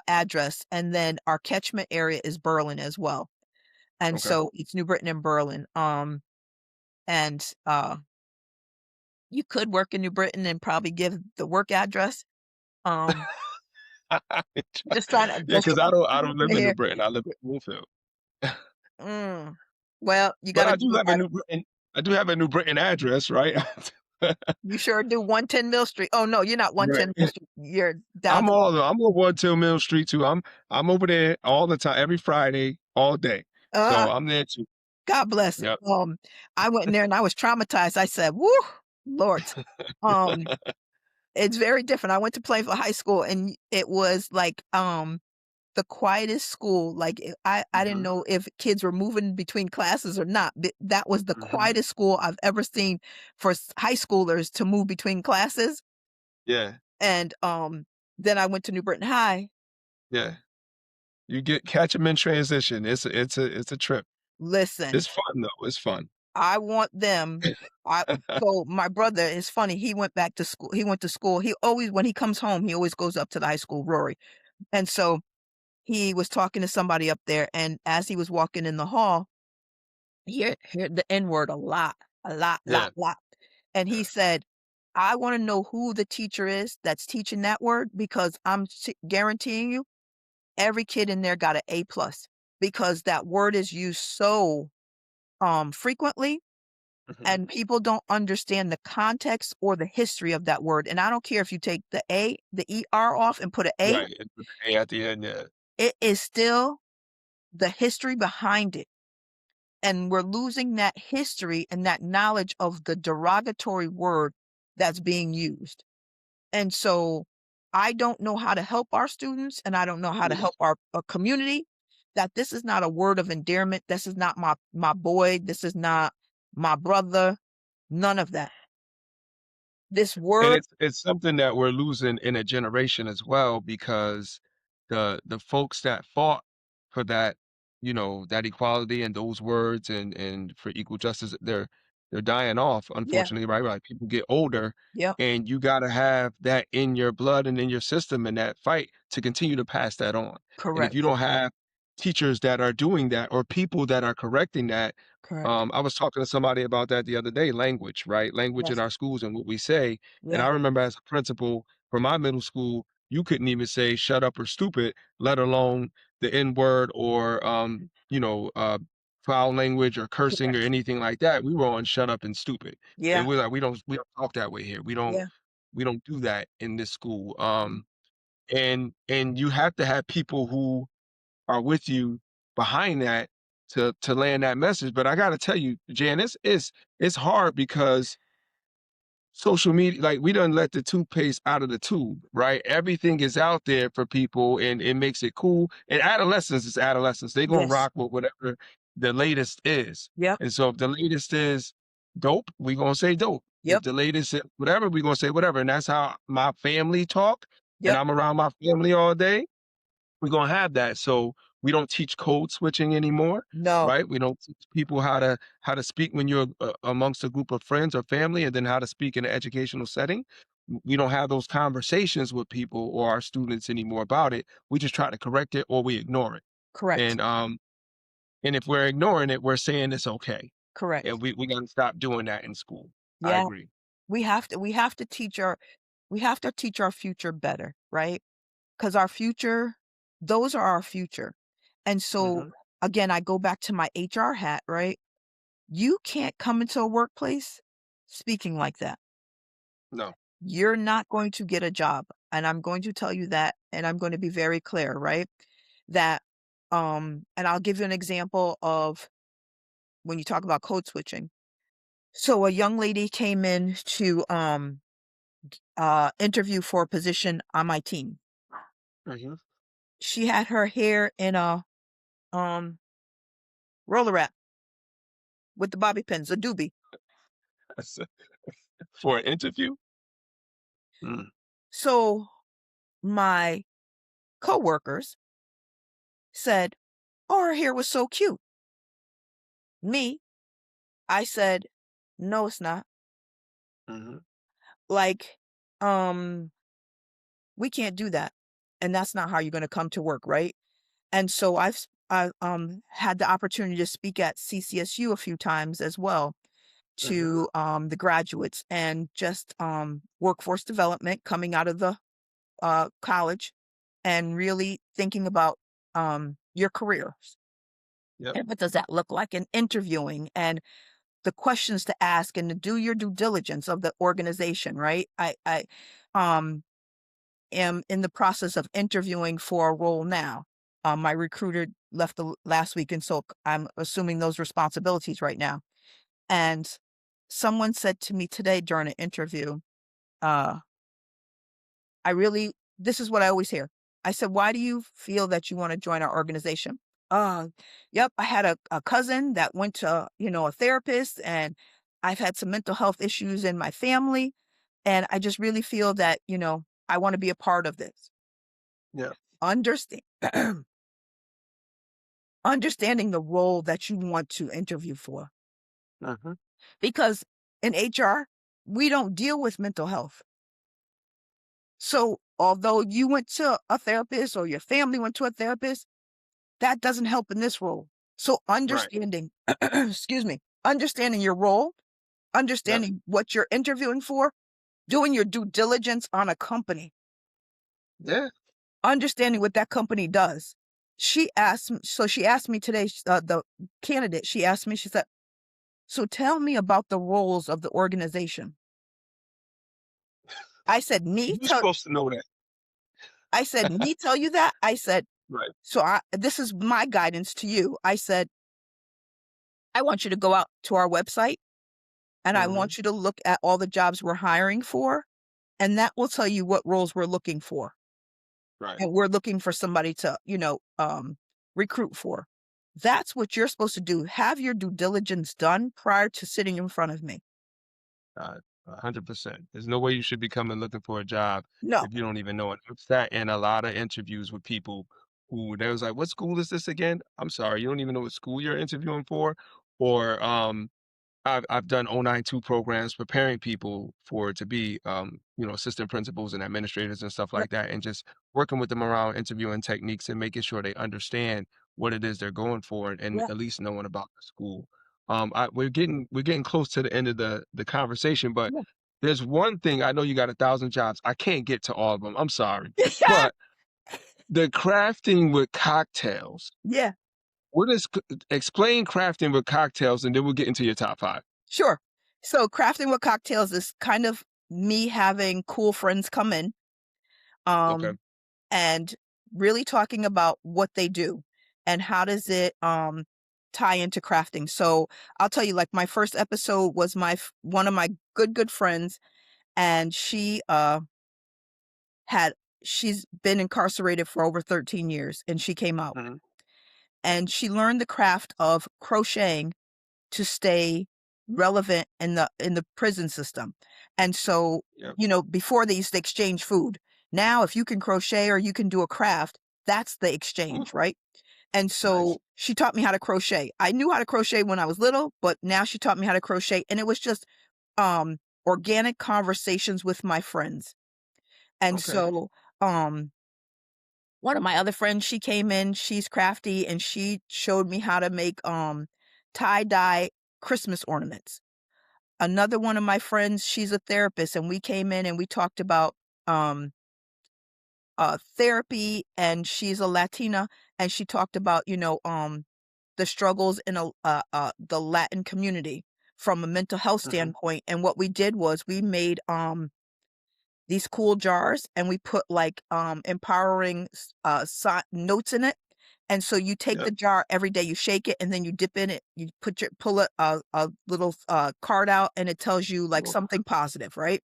address, and then our catchment area is Berlin as well. And Okay. so it's New Britain and Berlin. And you could work in New Britain and probably give the work address. Um, just trying to Yeah, just because I don't trying live in New here. Britain. I live in Bloomfield. Mm. Well, you But gotta I do do have a New Britain I do have a New Britain address, right? you sure do 110 Mill Street. Oh, no, you're not Right. 110 Mill Street. You're down to I'm on 1 Mill Street too. I'm over there all the time, every Friday, all day. uh, So I'm there too. God bless. Yep. I went in there and I was traumatized. I said, "Woo, Lord." Um, it's very different. I went to Plainfield High School and it was like, the quietest school. Like, I didn't Mhm, know if kids were moving between classes or not. That was the mhm. quietest school I've ever seen for high schoolers to move between classes. Yeah, And then I went to New Britain High. yeah. You get catch 'em in transition. It's a trip. Listen, It's fun though, it's fun. I want them. I So my brother is funny. He went back to school. He went to school. He always, when he comes home, he always goes up to the high school, Rory. And so he was talking to somebody up there, and as he was walking in the hall, he heard the N word a lot, a lot, Yeah, lot. And he yeah. said, "I want to know who the teacher is that's teaching that word because guaranteeing you, every kid in there got an A plus because that word is used so frequently." Mhm. And people don't understand the context or the history of that word, and I don't care if you take the ER off and put an A, Right, and with the A at the end, yeah. it is still the history behind it, and we're losing that history and that knowledge of the derogatory word that's being used, and so I don't know how to help our students, and I don't know how to Yeah. help our community, that this is not a word of endearment, this is not my boy, this is not my brother, none of that. This And word it's something that we're losing in a generation as well because the folks that fought for that, that equality and those words and for equal justice, they're dying off, Yeah, unfortunately, right? Like people get older yep, and you gotta have that in your blood and in your system in that fight to continue to pass that on. And if you correct, don't have teachers that are doing that or people that are correcting that, correct. I was talking to somebody about that the other day, language, right? Language in Yes, our schools and what we say, and yeah, I remember as a principal for my middle school, you couldn't even say shut up or stupid, let alone the N word or foul language or cursing or correct. anything like that. We were on shut up and stupid. And Yeah, we're like, we don't talk that way here. yeah, We don't do that in this school. And you have to have people who are with you behind that to land that message. But I gotta tell you, Jan, it's hard because social media, like we done let the toothpaste out of the tube, right? Everything is out there for people and it makes it cool. And adolescence is adolescence. They gonna yes, rock with whatever the latest is. yep, And so if the latest is dope, we gonna say dope. If yep, the latest is whatever, we gonna say whatever. And that's how my family talk. And yep. I'm around my family all day, we're gonna have that. So we don't teach code switching anymore, No, right? We don't teach people how to speak when you're amongst a group of friends or family, and then how to speak in an educational setting. We don't have those conversations with people or our students anymore about it. We just try to correct it or we ignore it. correct, And if we're ignoring it, we're saying it's okay. correct. And we got to stop doing that in school. I Yeah, agree. we have to teach our future better, right? Because our future, those are our future. And so, Hmm. again, I go back to my HR hat, right? You can't come into a workplace speaking like that. No. You're not going to get a job, and I'm going to tell you that, and I'm going to be very clear, right? That, and I'll give you an example of when you talk about code switching. So a young lady came in to interview for a position on my team. Hmm. She had her hair in a um roller wrap with the bobby pins, a doobie. For an interview. Mm. So my coworkers said, "Oh, her hair was so cute." Me, I said, "No, it's not. Hmm. Like, um, we can't do that. And that's not how you're gonna come to work, right?" And so I had the opportunity to speak at CCSU a few times as well Hmm. to the graduates and just workforce development coming out of the college and really thinking about your careers. Yep. And what does that look like in interviewing and the questions to ask and to do your due diligence of the organization, right? I um am in the process of interviewing for a role now. My recruiter left last week, and so I'm assuming those responsibilities right now. And someone said to me today during an interview, uh, I really, this is what I always hear. I said, why do you feel that you want to join our organization? Uh, yep, I had a cousin that went to, a therapist, and I've had some mental health issues in my family. And I just really feel that, I want to be a part of this. Yeah. Understand understanding the role that you want to interview for. Mhm. Because in HR, we don't deal with mental health. So although you went to a therapist or your family went to a therapist, that doesn't help in this role. So Right. understanding, excuse me, understanding your role, Yep. understanding what you're interviewing for, doing your due diligence on a company, Yeah. understanding what that company does. She asked me today, the candidate, she asked me, she said, so tell me about the roles of the organization. I said, You're supposed to know that. I said, me tell you that? I said, Right. so this is my guidance to you. I said, I want you to go out to our website and I Mhm. want you to look at all the jobs we're hiring for. And that will tell you what roles we're looking for. Right. And we're looking for somebody to, recruit for. That's what you're supposed to do. Have your due diligence done prior to sitting in front of me. Uh, 100%. There's no way you should be coming looking for a job No. if you don't even know it. I've sat in a lot of interviews with people who they was like, "What school is this again?" I'm sorry, you don't even know what school you're interviewing for, or I've done 092 programs preparing people for to be, assistant principals and administrators and stuff Right. like that, and just working with them around interviewing techniques and making sure they understand what it is they're going for, and Yeah. at least knowing about the school. We're getting close to the end of the conversation, but Yeah. there's one thing I know you got 1,000 jobs. I can't get to all of them. I'm sorry, Yeah. but the crafting with cocktails. Yeah. What is explain crafting with cocktails, and then we'll get into your top five. Sure. So crafting with cocktails is kind of me having cool friends come in. Okay. Um, and really talking about what they do and how does it tie into crafting. So I'll tell you, like my first episode was one of my good friends, and had she's been incarcerated for over 13 years, and she came out Mhm. and she learned the craft of crocheting to stay relevant in the prison system. And so, Yep. before they used to exchange food. Now, if you can crochet or you can do a craft, that's the Ooh, exchange, right? And nice. so she taught me how to crochet. I knew how to crochet when I was little, but now she taught me how to crochet. And it was just um organic conversations with my friends. And Okay. so one of my other friends, she came in, she's crafty, and she showed me how to make tie-dye Christmas ornaments. Another one of my friends, she's a therapist, and we came in and we talked about um therapy, and she's a Latina, and she talked about, the struggles in the Latin community from a mental health Mhm. standpoint. And what we did was we made these cool jars, and we put like empowering notes in it. And so you take the Yep. jar every day, you shake it, and then you dip in it, you pull a little card out, and it tells you like Cool. something positive, right?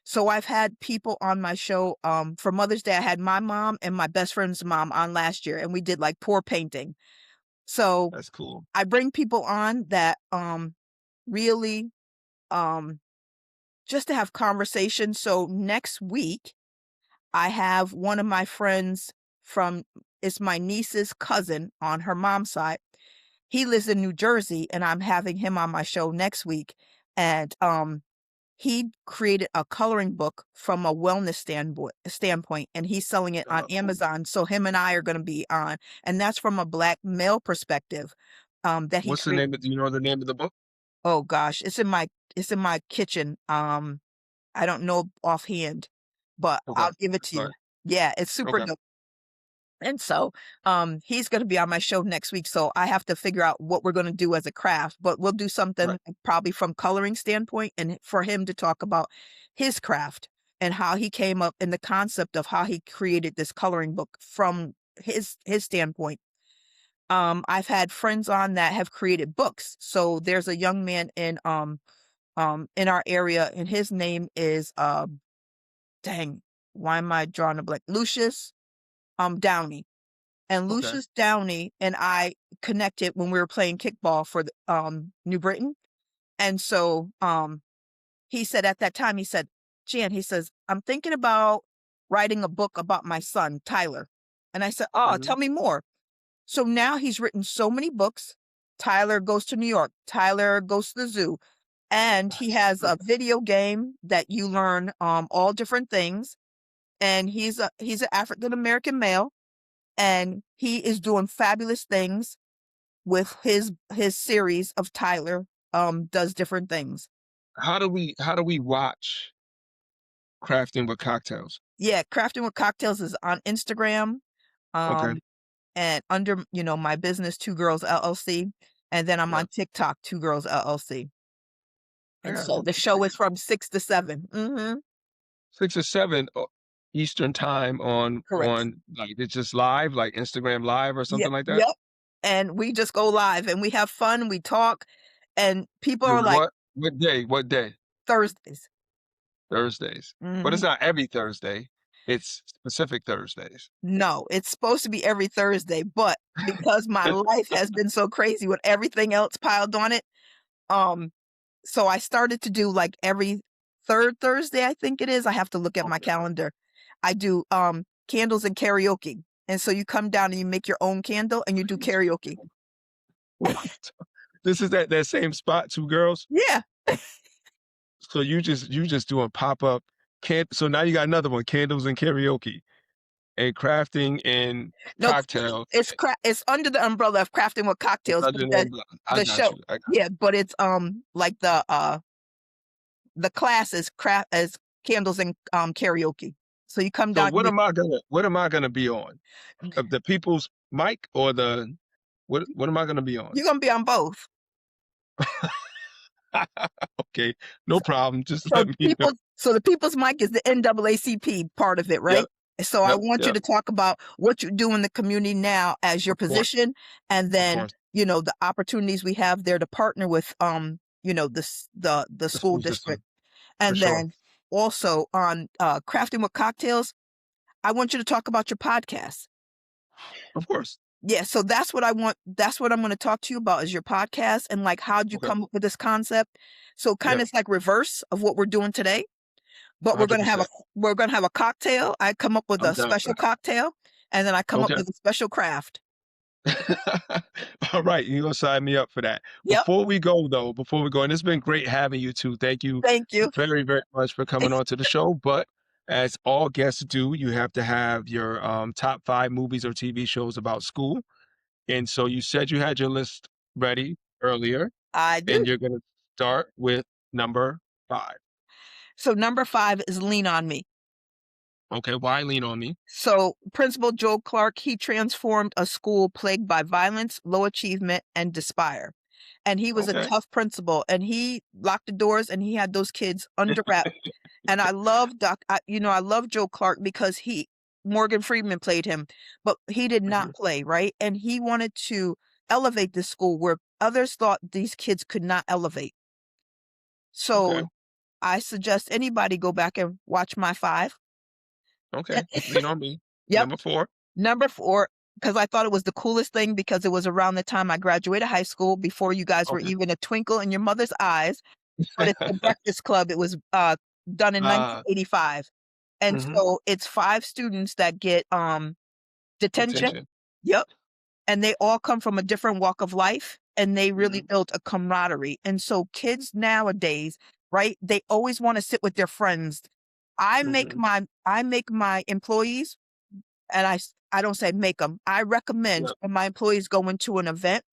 So I've had people on my show for Mother's Day. I had my mom and my best friend's mom on last year, and we did like pour painting. So That's cool. I bring people on that really um just to have conversations. So next week I have one of my friends from it's my niece's cousin on her mom's side. He lives in New Jersey, and I'm having him on my show next week. And he created a coloring book from a wellness standpoint, and he's selling it on Cool. Amazon. So him and I are going to be on, and that's from a Black male perspective that he What's the created. name of do you know the name of the book? Oh gosh, it's in my kitchen. I don't know offhand, but Okay. I'll give it That's to fine. you. Yeah, it's super Okay. dope. And so, he's gonna be on my show next week, so I have to figure out what we're gonna do as a craft, but we'll do Right. something probably from coloring standpoint and for him to talk about his craft and how he came up in the concept of how he created this coloring book from his standpoint. I've had friends on that have created books. So there's a young man in our area, and his name is dang, why am I drawing a blank? Lucius Downey. And Okay. Lucius Downey and I connected when we were playing kickball for the, New Britain. And so he said at that time, he said, Jan, he says, I'm thinking about writing a book about my son, Tyler. And I said, Oh, Mhm. tell me more. So now he's written so many books. Tyler goes to New York. Tyler goes to the zoo. And he has a video game that you learn all different things. And he's an African American male, and he is doing fabulous things with his series of Tyler does different things. How do we watch Crafting with Cocktails? Yeah, Crafting with Cocktails is on Instagram, Okay. um, and under, my business, Two Girls LLC, and then I'm Yeah. on TikTok, Two Girls LLC. And Yeah. so the Okay. show is from 6 to 7. 6 or 7 Eastern time Correct. like, it's just live, like Instagram Live or Yep, something like that? yep. And we just go live and we have fun, we talk, and people are And like, what day? What day? Thursdays. Thursdays. But it's Mhm. not every Thursday. It's specific Thursdays. No, it's supposed to be every Thursday, but because my life has been so crazy with everything else piled on it, um, so I started to do, like, every 3rd Thursday, I think it is. I have to look at my Okay. calendar. I do, candles and karaoke, and so you come down and you make your own candle and you do karaoke. What? This is that same spot, 2 girls? Yeah. So you just doing pop-up can so now you got another one, candles and karaoke, and crafting and No, cocktails. it's under the umbrella of Crafting with It's Cocktails, but under the umbrella. I the got show you, I got yeah, but it's, like the class is craft as candles and, karaoke. So you come so down, you what am I gonna be on? Of the people's mic or the what am I gonna be on? you're gonna be on both. Okay, no problem, just So let me know. the people's mic is the NAACP part of it, Yep, right? So I yep, want you yep. to talk about what you do in the community now as your Of course, position, and of then, course, the opportunities we have there to partner with, the the school school district. system, for And sure. then also on, Crafting with Cocktails, I want you to talk about your podcast. Of course. Yeah, so that's what I'm gonna talk to you about is your podcast and, like, how'd you Okay, come up with this concept? So kind yep, of it's like reverse of what we're doing today, but 100%. we're gonna have a cocktail. I come up with I'm a down for special cocktail, and then I come up that. with a special craft. Okay. Alright, you gonna sign me up for that. Yep, Before we go, and it's been great having you 2. Thank you thank you. very, very much for coming on to the show, but as all guests do, you have to have your, top 5 movies or TV shows about school, and so you said you had your list ready earlier, I and do. you're gonna start with number 5. So number 5 is Lean on Me. Okay, why lean on me? So Principal Joe Clark, he transformed a school plagued by violence, low achievement, and despair. And he was a Okay. tough principal, and he locked the doors and he had those kids under wraps. And I love Joe Clark because Morgan Freeman played him, but he did not Mhm. play, right? And he wanted to elevate the school where others thought these kids could not elevate. Okay, So I suggest anybody go back and watch my 5. okay. Lean on me. Yep. Number 4. Number 4, because I thought it was the coolest thing because it was around the time I graduated high school before you guys were Okay. even a twinkle in your mother's eyes, but it's The Breakfast Club. It was, done in Ah, 1985. And mhm. so it's 5 students that get, detention. Attention. Yep. And they all come from a different walk of life, and they really Mhm. built a camaraderie. And so kids nowadays, right, they always wanna sit with their friends. Mhm. I make my employees, and I don't say make them. I recommend Yep, when my employees go into an event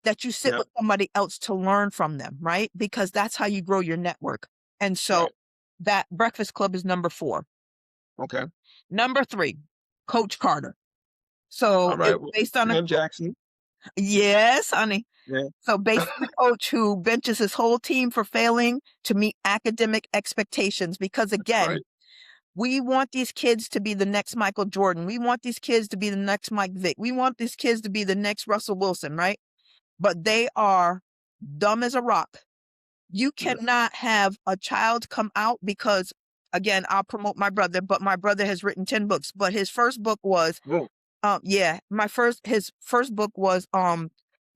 that you sit yep, with somebody else to learn from them, right? Because that's how you grow your network. And so right. that Breakfast Club is number 4. Okay. Number 3, Coach Carter. So All right. it's Well, based on a Sam Jackson. yes, honey. Yeah. So based on a coach who benches his whole team for failing to meet academic expectations. Because That's again, right. we want these kids to be the next Michael Jordan. We want these kids to be the next Mike Vick. We want these kids to be the next Russell Wilson, right? But they are dumb as a rock. You Yeah. cannot have a child come out because, again, I'll promote my brother, but my brother has written 10 books. But his first book was, Oh, yeah, his first book was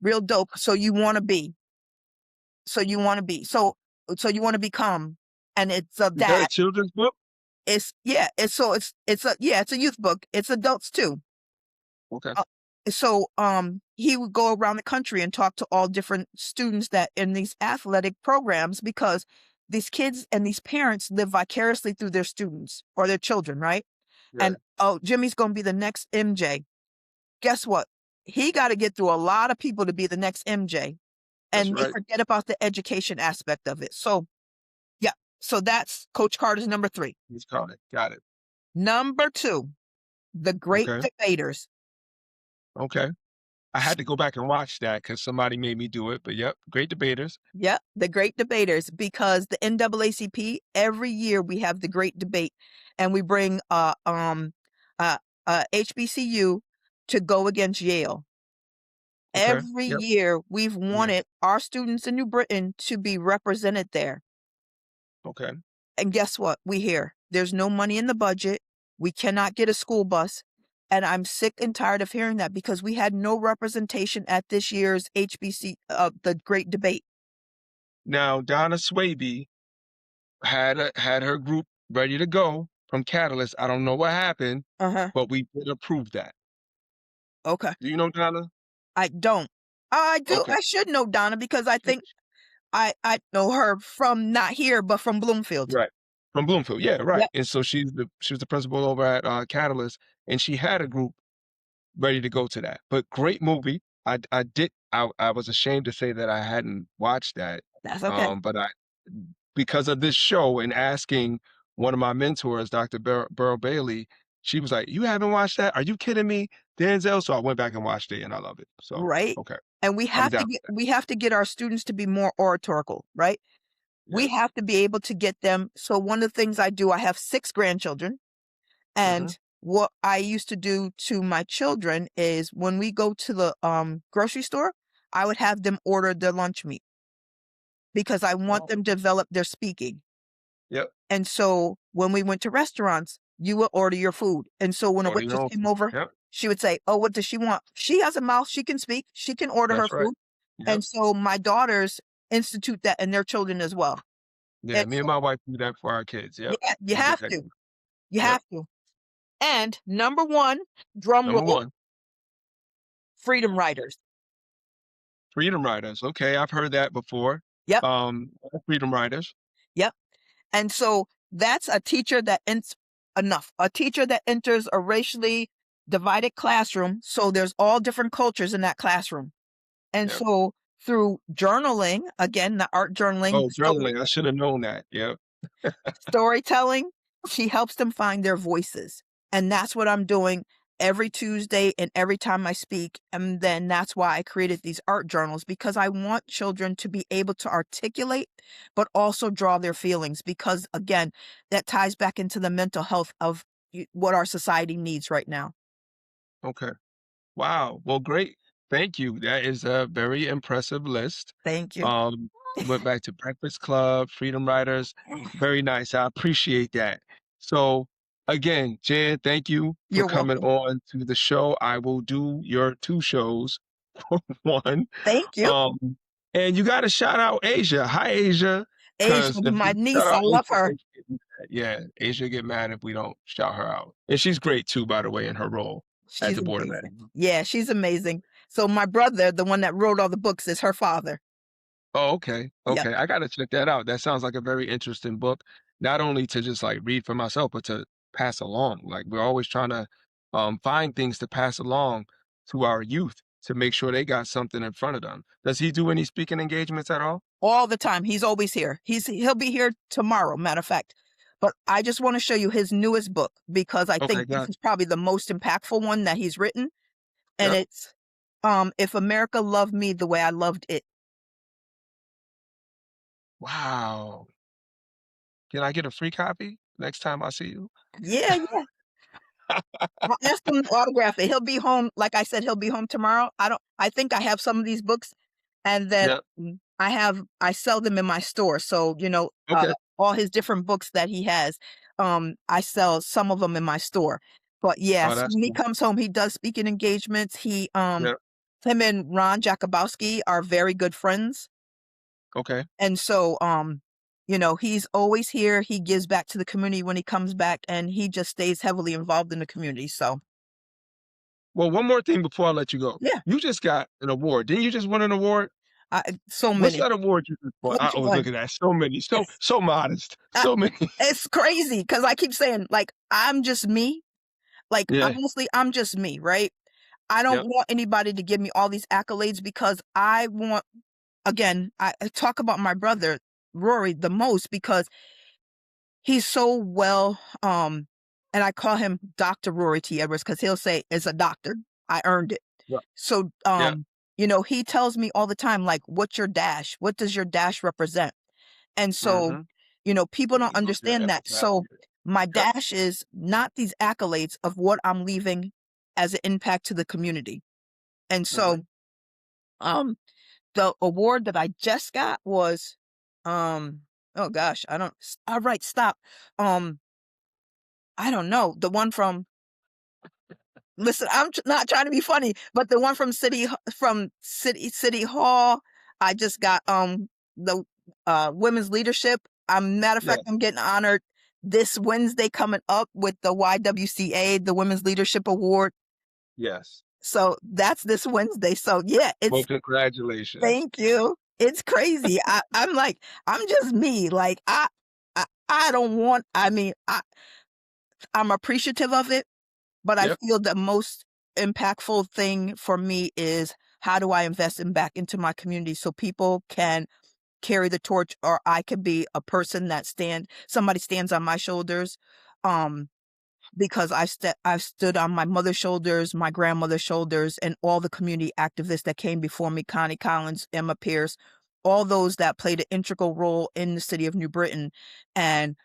Real Dope. So you want to be. So you want to be. So you want to become. And it's of is that a that. children's book? It's yeah, it's a youth book. It's adults too. Okay. Uh, he would go around the country and talk to all different students that in these athletic programs because these kids and these parents live vicariously through their students or their children, right? Right. And oh, Jimmy's going to be the next MJ. Guess what? He got to get through a lot of people to be the next MJ, That's and they right. forget about the education aspect of it. So, yeah. So that's Coach Carter's number 3. He's called it. Got it. Number 2, the Great Okay. Debaters. Okay. I had to go back and watch that because somebody made me do it. But yep, great debaters. Yep, the Great Debaters, because the NAACP, every year we have the Great Debate, and we bring uh, HBCU to go against Yale. Okay. Every Yep. year we've Yeah. wanted our students in New Britain to be represented there. Okay. And guess what? We hear there's no money in the budget. We cannot get a school bus. And I'm sick and tired of hearing that because we had no representation at this year's the Great Debate. Now Donna Swaby had her group ready to go from Catalyst. I don't know what happened, Uh-huh. but we did approve that. Okay. Do you know Donna? I don't. I do. Okay. I should know Donna because I think I know her from not here, but from Bloomfield. Right. From Bloomfield. Yeah, right. Yep. And so she was the principal over at Catalyst, and she had a group ready to go to that. But great movie. I was ashamed to say that I hadn't watched that. That's okay. But because of this show and asking one of my mentors, Dr. Burl Bailey, she was like, "You haven't watched that? Are you kidding me, Denzel?" So I went back and watched it, and I love it. So Right. okay, And I'm down with that. we have to get our students to be more oratorical, right? We Yes. have to be able to get them. So one of the things I do, I have 6 grandchildren, Hmm. and what I used to do to my children is when we go to the grocery store, I would have them order their lunch meat because I want Oh, them to develop their speaking. yep. And so when we went to restaurants, you would order your food. And so when a Order your waitress own came food. over, Yep. she would say, "Oh, what does she want?" She has a mouth, she can speak, she can order her That's right. food. Yep. And so my daughters institute that in their children as well. Yeah. And Me and so my wife do that for our kids. Yep. yeah, you We get have that to. going. You Yep. have to. And number 1, drum Number roll, one, Freedom Riders. Freedom Riders. Okay, I've heard that before. Yep, Freedom Riders. yep. And so that's a teacher that a teacher that enters a racially divided classroom. So there's all different cultures in that classroom. And Yep. so through journaling, again, the art journaling, Oh, journaling. I should have known that. Yep. storytelling, she helps them find their voices. And that's what I'm doing every Tuesday and every time I speak. And then that's why I created these art journals because I want children to be able to articulate, but also draw their feelings. Because again, that ties back into the mental health of what our society needs right now. Okay. Wow. Well, great. Thank you. That is a very impressive list. Thank you. Um, went back to Breakfast Club, Freedom Riders. Very nice. I appreciate that. So again, Jan, thank you for You're coming welcome. on to the show. I will do your 2 shows for one. Thank you. Um, and you got to shout out Asia. Hi, Asia. Asia, Because if my you shout niece, I out Asia, love her. Asia get mad. Yeah, Asia get mad if we don't shout her out. And she's great too, by the way, in her role as She's the board of amazing. management. Yeah, she's amazing. So my brother, the one that wrote all the books, is her father. Oh, okay. Yep. Okay. I gotta check that out. That sounds like a very interesting book, not only to just like read for myself, but to pass along. Like we're always trying to find things to pass along to our youth to make sure they got something in front of them. Does he do any speaking engagements at all? All the time. He's always here. He'll be here tomorrow, matter of fact. But I just want to show you his newest book because I Okay, think this got is probably the most impactful one that he's written. and Yep. it's If America Loved Me the Way I Loved It. Wow. Can I get a free copy next time I see you? Yeah, yeah. I'll ask him to autograph it. He'll be home, like I said, he'll be home tomorrow. I think I have some of these books, and then, Yep. I sell them in my store. So, Okay. all his different books that he has, I sell some of them in my store. But Oh, yes, that's when he cool. comes home, he does speaking engagements. Yep. Him and Ron Jakubowski are very good friends. Okay. And so, he's always here. He gives back to the community when he comes back, and he just stays heavily involved in the community. So, Well, one more thing before I let you go. yeah, You just got an award. Didn't you just win an award? so What's many. that award you just won? Which Oh, one? look at that. So many. So It's so modest. uh, So many. it's crazy because I keep saying, like, I'm just me. Like, Yeah. honestly, I'm just me, right? I don't Yep. want anybody to give me all these accolades because I want, again, I talk about my brother, Rory, the most because he's so well, and I call him Dr. Rory T. Edwards because he'll say, "It's a doctor. I earned it." Yep. So, Yep. he tells me all the time, like, "What's your dash? What does your dash represent?" And so, Mm-hmm. people Let don't me go to that understand that. epitaph So, here. my Yep. dash is not these accolades of what I'm leaving as an impact to the community. And Mm-hmm. so, um, the award that I just got was, um, oh gosh, I don't, all right, stop. Um, I don't know. The one from Listen, I'm not trying to be funny, but the one from City Hall, I just got the women's leadership. Matter of fact, Yes. I'm getting honored this Wednesday coming up with the YWCA, the Women's Leadership Award. Yes. So that's this Wednesday. So yeah, Well, it's congratulations. thank you. It's crazy. I'm like, I'm just me. Like I don't want. I'm appreciative of it. But I Yep. feel the most impactful thing for me is how do I invest in back into my community so people can carry the torch or I can be a person that somebody stands on my shoulders. Um, because I've stood on my mother's shoulders, my grandmother's shoulders, and all the community activists that came before me, Connie Collins, Emma Pierce, all those that played an integral role in the city of New Britain. And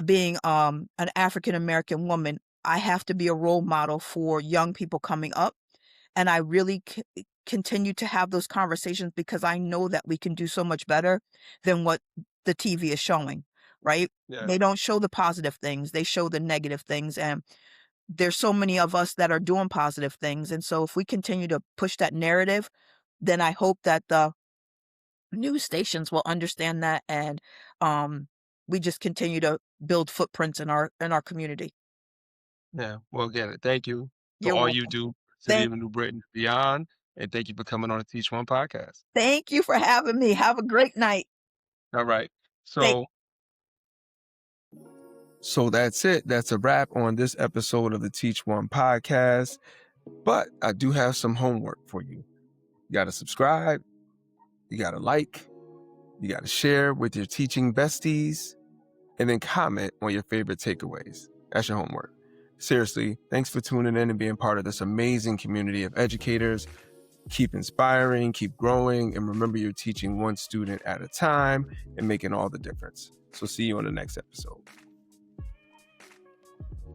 being an African American woman, I have to be a role model for young people coming up. And I really continue to have those conversations because I know that we can do so much better than what the TV is showing, right? Yeah. They don't show the positive things, they show the negative things. And there's so many of us that are doing positive things. And so if we continue to push that narrative, then I hope that the news stations will understand that and we just continue to build footprints in our community. Yeah. Well, again, thank you for You're all you welcome. do, City Thank of New Britain beyond, and thank you for coming on the Teach One podcast. thank you for having me. Have a great night. All right. Thank So that's it. That's a wrap on this episode of the Teach One podcast. But I do have some homework for you. You got to subscribe, you got to like, you got to share with your teaching besties, and then comment on your favorite takeaways. That's your homework. Seriously, thanks for tuning in and being part of this amazing community of educators. Keep inspiring, keep growing, and remember you're teaching one student at a time and making all the difference. So see you on the next episode.